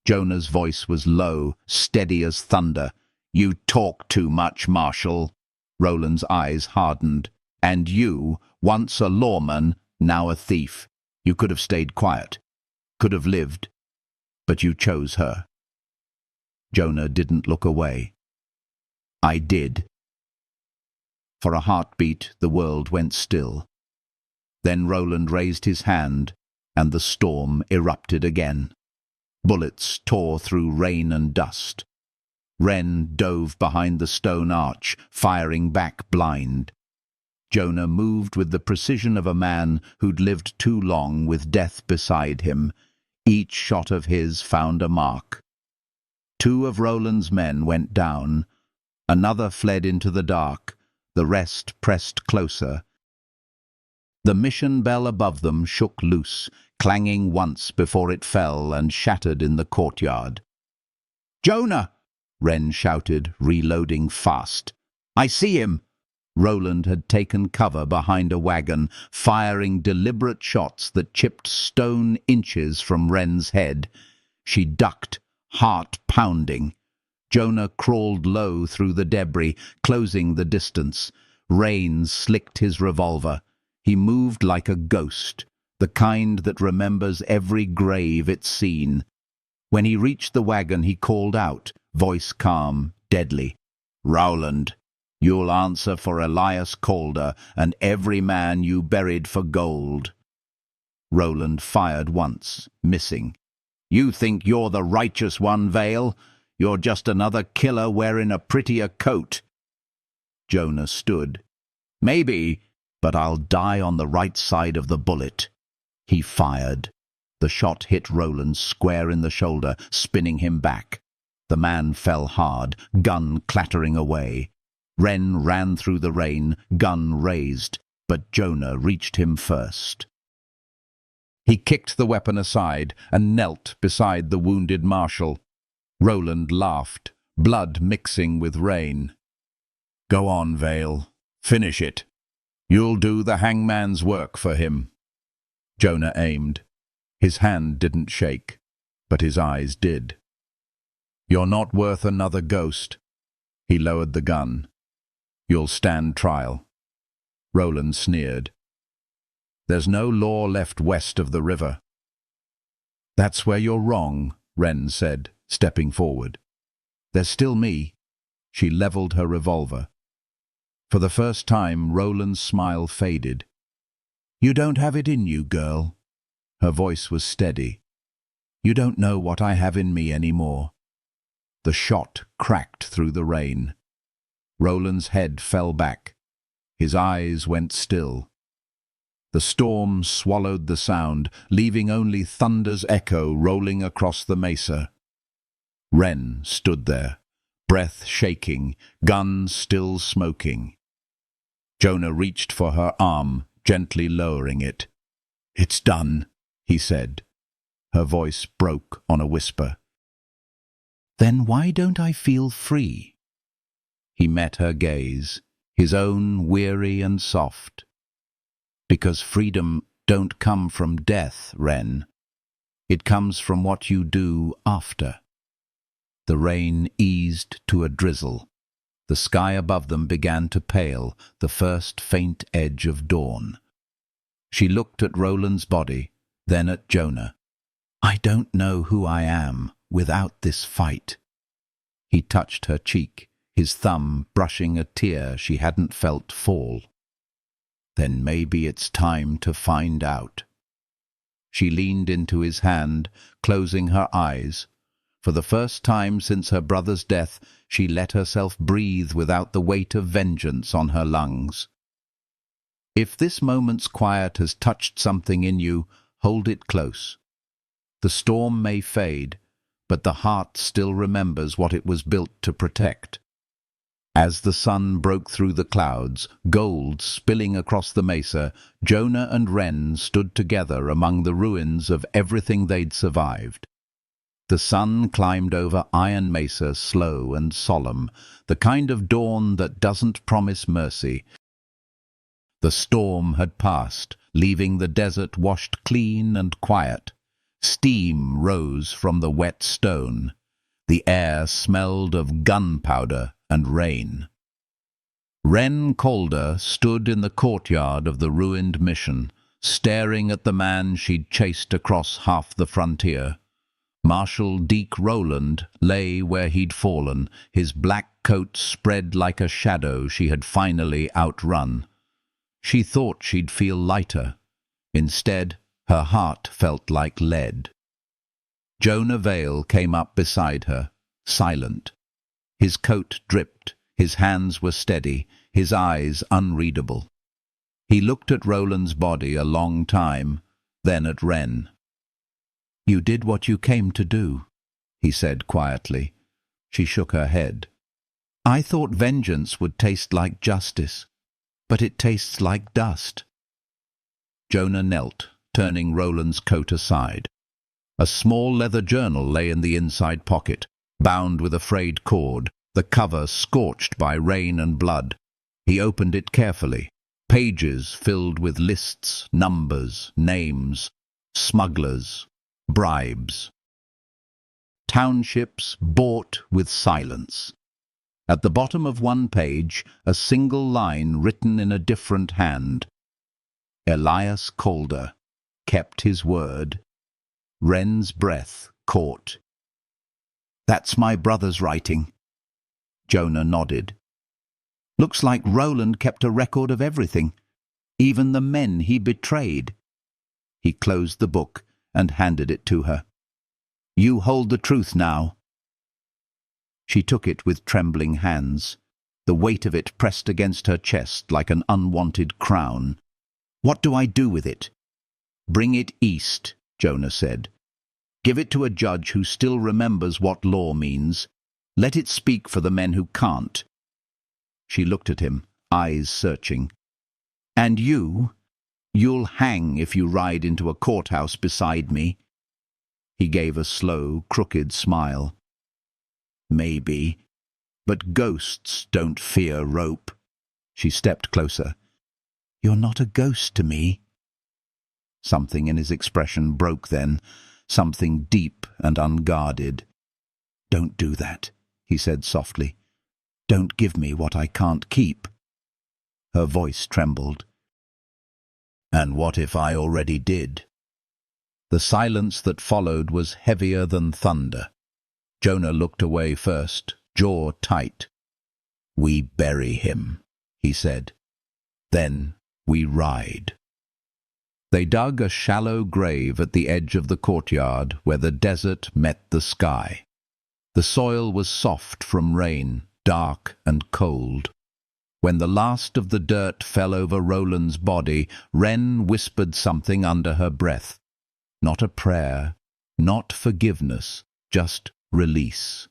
Jonah's voice was low, steady as thunder. "You talk too much, Marshal." Roland's eyes hardened. "And you, once a lawman, now a thief. You could have stayed quiet, could have lived, but you chose her." Jonah didn't look away. "I did." For a heartbeat, the world went still. Then Roland raised his hand, and the storm erupted again. Bullets tore through rain and dust. Wren dove behind the stone arch, firing back blind. Jonah moved with the precision of a man who'd lived too long with death beside him. Each shot of his found a mark. 2 of Roland's men went down. Another fled into the dark. The rest pressed closer. The mission bell above them shook loose, clanging once before it fell and shattered in the courtyard. "Jonah!" Wren shouted, reloading fast. "I see him!" Roland had taken cover behind a wagon, firing deliberate shots that chipped stone inches from Wren's head. She ducked, heart pounding. Jonah crawled low through the debris, closing the distance. Rain slicked his revolver. He moved like a ghost, the kind that remembers every grave it's seen. When he reached the wagon, he called out, voice calm, deadly. "Roland, you'll answer for Elias Calder and every man you buried for gold." Roland fired once, missing. "You think you're the righteous one, Vale? You're just another killer wearing a prettier coat." Jonah stood. "Maybe, but I'll die on the right side of the bullet." He fired. The shot hit Roland square in the shoulder, spinning him back. The man fell hard, gun clattering away. Wren ran through the rain, gun raised, but Jonah reached him first. He kicked the weapon aside and knelt beside the wounded marshal. Roland laughed, blood mixing with rain. "Go on, Vale. Finish it. You'll do the hangman's work for him." Jonah aimed. His hand didn't shake, but his eyes did. "You're not worth another ghost." He lowered the gun. "You'll stand trial." Roland sneered. "There's no law left west of the river." "That's where you're wrong," Wren said, stepping forward. "There's still me." She leveled her revolver. For the first time, Roland's smile faded. "You don't have it in you, girl." Her voice was steady. "You don't know what I have in me anymore." The shot cracked through the rain. Roland's head fell back. His eyes went still. The storm swallowed the sound, leaving only thunder's echo rolling across the mesa. Wren stood there, breath shaking, gun still smoking. Jonah reached for her arm, gently lowering it. "It's done," he said. Her voice broke on a whisper. "Then why don't I feel free?" He met her gaze, his own weary and soft. "Because freedom don't come from death, Wren. It comes from what you do after. The rain eased to a drizzle. The sky above them began to pale, the first faint edge of dawn. She looked at Roland's body, then at Jonah. "I don't know who I am without this fight." He touched her cheek, his thumb brushing a tear she hadn't felt fall. "Then maybe it's time to find out." She leaned into his hand, closing her eyes. For the first time since her brother's death, she let herself breathe without the weight of vengeance on her lungs. If this moment's quiet has touched something in you, hold it close. The storm may fade, but the heart still remembers what it was built to protect. As the sun broke through the clouds, gold spilling across the mesa, Jonah and Wren stood together among the ruins of everything they'd survived. The sun climbed over Iron Mesa, slow and solemn, the kind of dawn that doesn't promise mercy. The storm had passed, leaving the desert washed clean and quiet. Steam rose from the wet stone. The air smelled of gunpowder and rain. Wren Calder stood in the courtyard of the ruined mission, staring at the man she'd chased across half the frontier. Marshal Deke Roland lay where he'd fallen, his black coat spread like a shadow she had finally outrun. She thought she'd feel lighter. Instead, her heart felt like lead. Jonah Vale came up beside her, silent. His coat dripped, his hands were steady, his eyes unreadable. He looked at Roland's body a long time, then at Wren. "You did what you came to do," he said quietly. She shook her head. "I thought vengeance would taste like justice, but it tastes like dust." Jonah knelt, turning Roland's coat aside. A small leather journal lay in the inside pocket, bound with a frayed cord, the cover scorched by rain and blood. He opened it carefully. Pages filled with lists, numbers, names, smugglers, bribes. Townships bought with silence. At the bottom of one page, a single line written in a different hand. Elias Calder kept his word. Wren's breath caught. "That's my brother's writing." Jonah nodded. "Looks like Roland kept a record of everything, even the men he betrayed." He closed the book and handed it to her. "You hold the truth now." She took it with trembling hands. The weight of it pressed against her chest like an unwanted crown. "What do I do with it?" "Bring it east," Jonah said. "Give it to a judge who still remembers what law means. Let it speak for the men who can't." She looked at him, eyes searching. "And you? You'll hang if you ride into a courthouse beside me." He gave a slow, crooked smile. "Maybe, but ghosts don't fear rope." She stepped closer. "You're not a ghost to me." Something in his expression broke then, something deep and unguarded. "Don't do that," he said softly. "Don't give me what I can't keep." Her voice trembled. "And what if I already did?" The silence that followed was heavier than thunder. Jonah looked away first, jaw tight. "We bury him," he said. "Then we ride." They dug a shallow grave at the edge of the courtyard where the desert met the sky. The soil was soft from rain, dark and cold. When the last of the dirt fell over Roland's body, Wren whispered something under her breath. Not a prayer, not forgiveness, just release.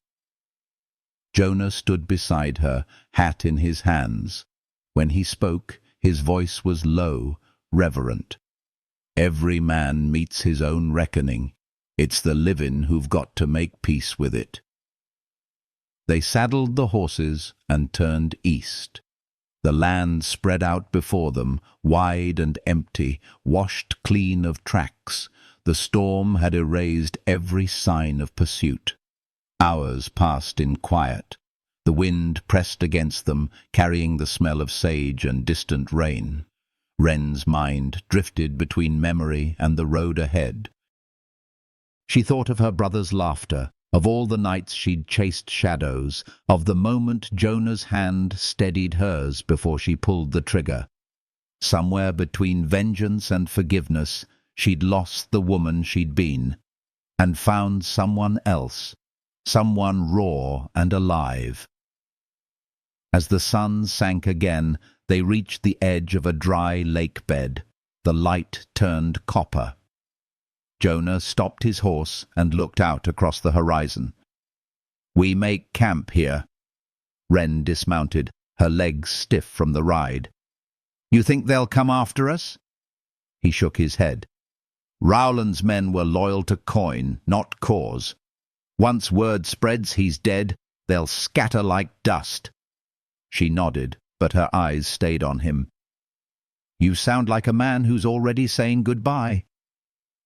Jonah stood beside her, hat in his hands. When he spoke, his voice was low, reverent. "Every man meets his own reckoning. It's the livin' who've got to make peace with it." They saddled the horses and turned east. The land spread out before them, wide and empty, washed clean of tracks. The storm had erased every sign of pursuit. Hours passed in quiet. The wind pressed against them, carrying the smell of sage and distant rain. Wren's mind drifted between memory and the road ahead. She thought of her brother's laughter, of all the nights she'd chased shadows, of the moment Jonah's hand steadied hers before she pulled the trigger. Somewhere between vengeance and forgiveness, she'd lost the woman she'd been, and found someone else, someone raw and alive. As the sun sank again, they reached the edge of a dry lake bed. The light turned copper. Jonah stopped his horse and looked out across the horizon. "We make camp here." Wren dismounted, her legs stiff from the ride. "You think they'll come after us?" He shook his head. "Rowland's men were loyal to coin, not cause. Once word spreads he's dead, they'll scatter like dust." She nodded, but her eyes stayed on him. "You sound like a man who's already saying goodbye."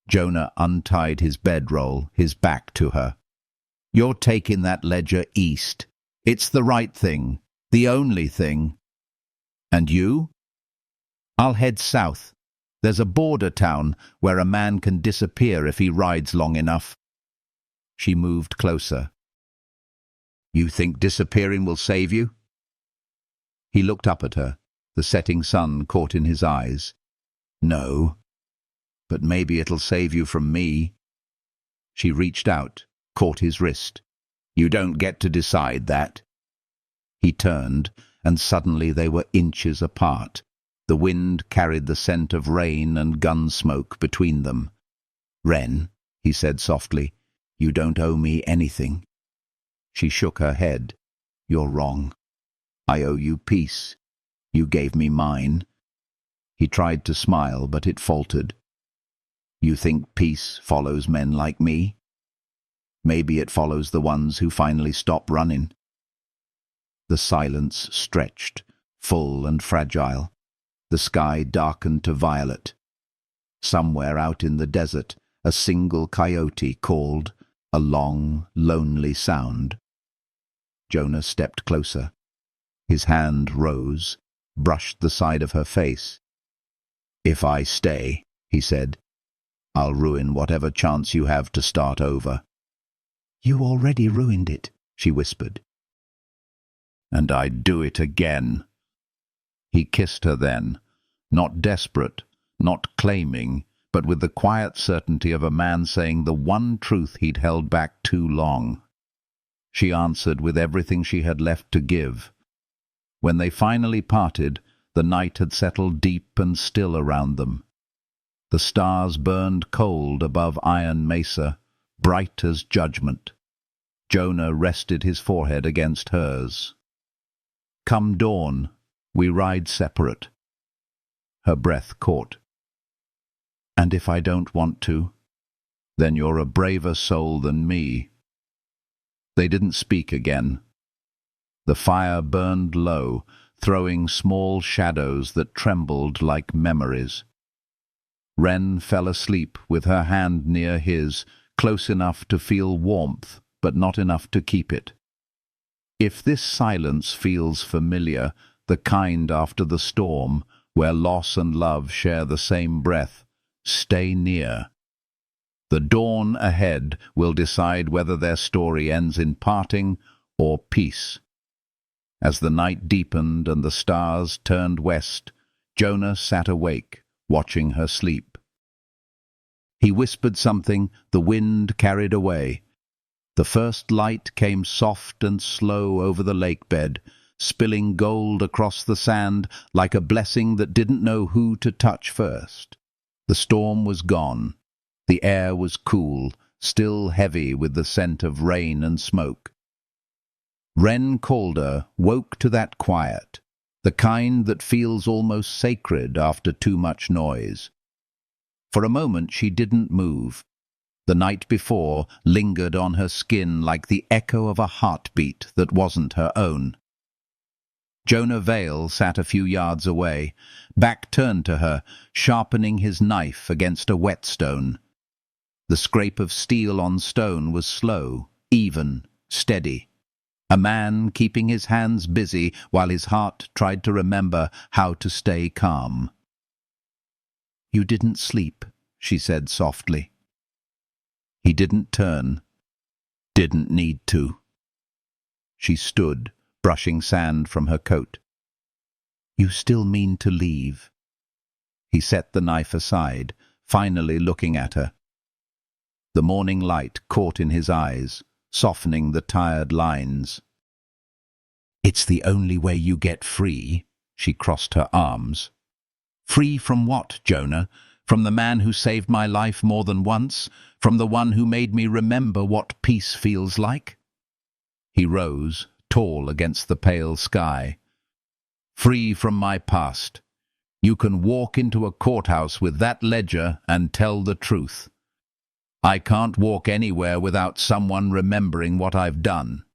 Jonah untied his bedroll, his back to her. "You're taking that ledger east. It's the right thing, the only thing." "And you?" "I'll head south. There's a border town where a man can disappear if he rides long enough." She moved closer. "You think disappearing will save you?" He looked up at her, the setting sun caught in his eyes. "No, but maybe it'll save you from me." She reached out, caught his wrist. "You don't get to decide that." He turned, and suddenly they were inches apart. The wind carried the scent of rain and gun smoke between them. "Wren," he said softly, "you don't owe me anything." She shook her head. "You're wrong. I owe you peace. You gave me mine." He tried to smile, but it faltered. "You think peace follows men like me? Maybe it follows the ones who finally stop running." The silence stretched, full and fragile. The sky darkened to violet. Somewhere out in the desert, a single coyote called, a long, lonely sound. Jonah stepped closer. His hand rose, brushed the side of her face. "If I stay," he said, "I'll ruin whatever chance you have to start over." "You already ruined it," she whispered. "And I'd do it again." He kissed her then, not desperate, not claiming, but with the quiet certainty of a man saying the one truth he'd held back too long. She answered with everything she had left to give. When they finally parted, the night had settled deep and still around them. The stars burned cold above Iron Mesa, bright as judgment. Jonah rested his forehead against hers. "Come dawn, we ride separate." Her breath caught. "And if I don't want to, then you're a braver soul than me." They didn't speak again. The fire burned low, throwing small shadows that trembled like memories. Wren fell asleep with her hand near his, close enough to feel warmth, but not enough to keep it. If this silence feels familiar, the kind after the storm, where loss and love share the same breath, stay near. The dawn ahead will decide whether their story ends in parting or peace. As the night deepened and the stars turned west, Jonah sat awake, watching her sleep. He whispered something the wind carried away. The first light came soft and slow over the lake bed, spilling gold across the sand like a blessing that didn't know who to touch first. The storm was gone. The air was cool, still heavy with the scent of rain and smoke. Wren Calder woke to that quiet, the kind that feels almost sacred after too much noise. For a moment she didn't move. The night before lingered on her skin like the echo of a heartbeat that wasn't her own. Jonah Vale sat a few yards away, back turned to her, sharpening his knife against a whetstone. The scrape of steel on stone was slow, even, steady. A man keeping his hands busy while his heart tried to remember how to stay calm. "You didn't sleep," she said softly. He didn't turn. Didn't need to. She stood, brushing sand from her coat. "You still mean to leave?" He set the knife aside, finally looking at her. The morning light caught in his eyes, softening the tired lines. "It's the only way you get free," she crossed her arms. "Free from what, Jonah? From the man who saved my life more than once? From the one who made me remember what peace feels like?" He rose, tall against the pale sky. "Free from my past. You can walk into a courthouse with that ledger and tell the truth. I can't walk anywhere without someone remembering what I've done.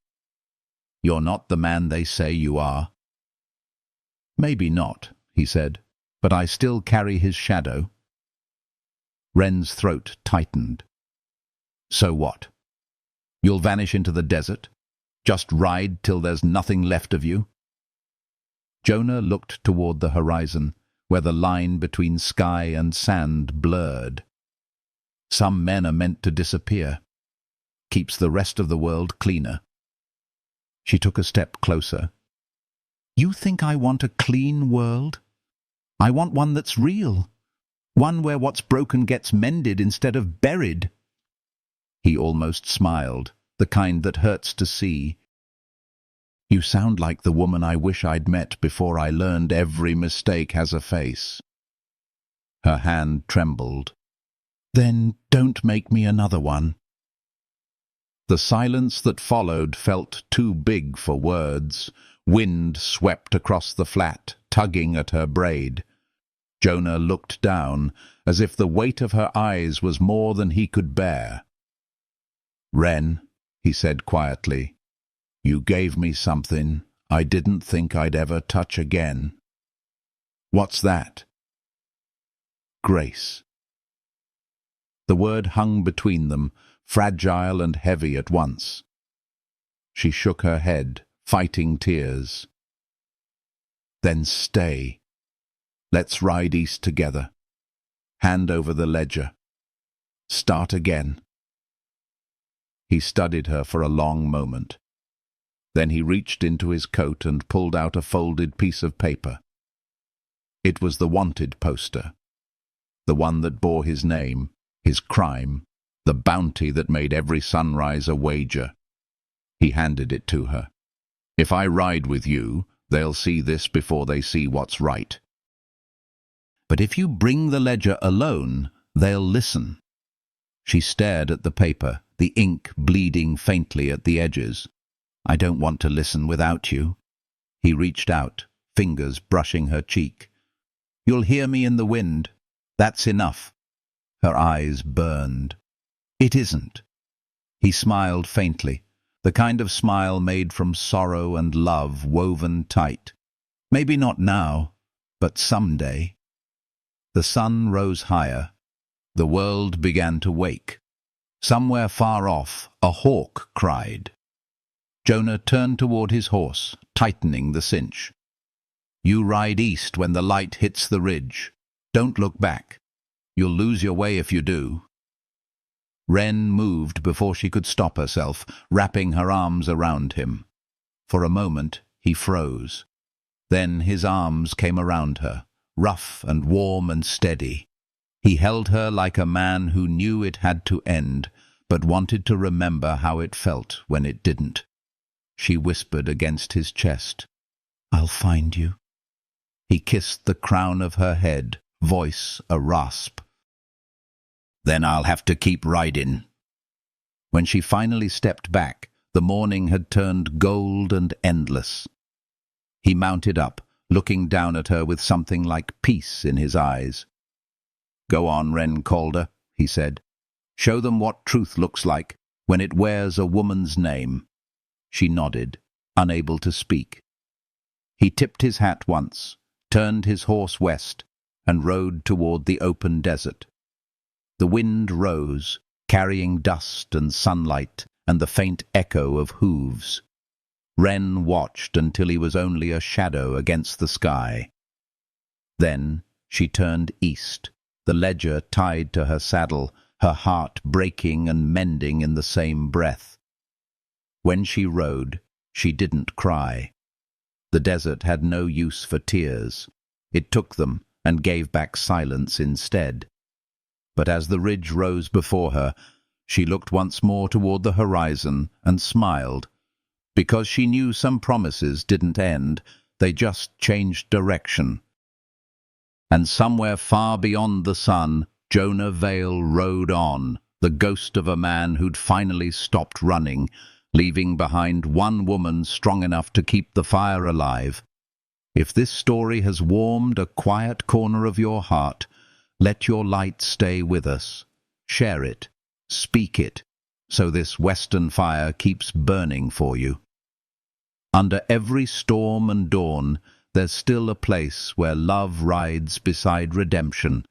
You're not the man they say you are." "Maybe not," he said, "but I still carry his shadow." Wren's throat tightened. "So what? You'll vanish into the desert? Just ride till there's nothing left of you?" Jonah looked toward the horizon, where the line between sky and sand blurred. "Some men are meant to disappear. Keeps the rest of the world cleaner." She took a step closer. "You think I want a clean world? I want one that's real. One where what's broken gets mended instead of buried." He almost smiled, the kind that hurts to see. "You sound like the woman I wish I'd met before I learned every mistake has a face." Her hand trembled. "Then don't make me another one." The silence that followed felt too big for words. Wind swept across the flat, tugging at her braid. Jonah looked down, as if the weight of her eyes was more than he could bear. "Wren," he said quietly, "you gave me something I didn't think I'd ever touch again." "What's that?" "Grace." The word hung between them, fragile and heavy at once. She shook her head, fighting tears. "Then stay. Let's ride east together. Hand over the ledger. Start again." He studied her for a long moment. Then he reached into his coat and pulled out a folded piece of paper. It was the wanted poster, the one that bore his name, his crime, the bounty that made every sunrise a wager. He handed it to her. "If I ride with you, they'll see this before they see what's right. But if you bring the ledger alone, they'll listen." She stared at the paper, the ink bleeding faintly at the edges. "I don't want to listen without you." He reached out, fingers brushing her cheek. "You'll hear me in the wind. That's enough." Her eyes burned. "It isn't." He smiled faintly, the kind of smile made from sorrow and love woven tight. "Maybe not now, but someday." The sun rose higher. The world began to wake. Somewhere far off, a hawk cried. Jonah turned toward his horse, tightening the cinch. "You ride east when the light hits the ridge. Don't look back. You'll lose your way if you do." Wren moved before she could stop herself, wrapping her arms around him. For a moment he froze. Then his arms came around her, rough and warm and steady. He held her like a man who knew it had to end, but wanted to remember how it felt when it didn't. She whispered against his chest, "I'll find you." He kissed the crown of her head, voice a rasp. "Then I'll have to keep riding." When she finally stepped back, the morning had turned gold and endless. He mounted up, looking down at her with something like peace in his eyes. "Go on, Wren Calder," he said. "Show them what truth looks like when it wears a woman's name." She nodded, unable to speak. He tipped his hat once, turned his horse west, and rode toward the open desert. The wind rose, carrying dust and sunlight and the faint echo of hooves. Wren watched until he was only a shadow against the sky. Then she turned east, the ledger tied to her saddle, her heart breaking and mending in the same breath. When she rode, she didn't cry. The desert had no use for tears. It took them and gave back silence instead. But as the ridge rose before her, she looked once more toward the horizon and smiled, because she knew some promises didn't end, they just changed direction. And somewhere far beyond the sun, Jonah Vale rode on, the ghost of a man who'd finally stopped running, leaving behind one woman strong enough to keep the fire alive. If this story has warmed a quiet corner of your heart, let your light stay with us. Share it, speak it, so this western fire keeps burning for you. Under every storm and dawn, there's still a place where love rides beside redemption,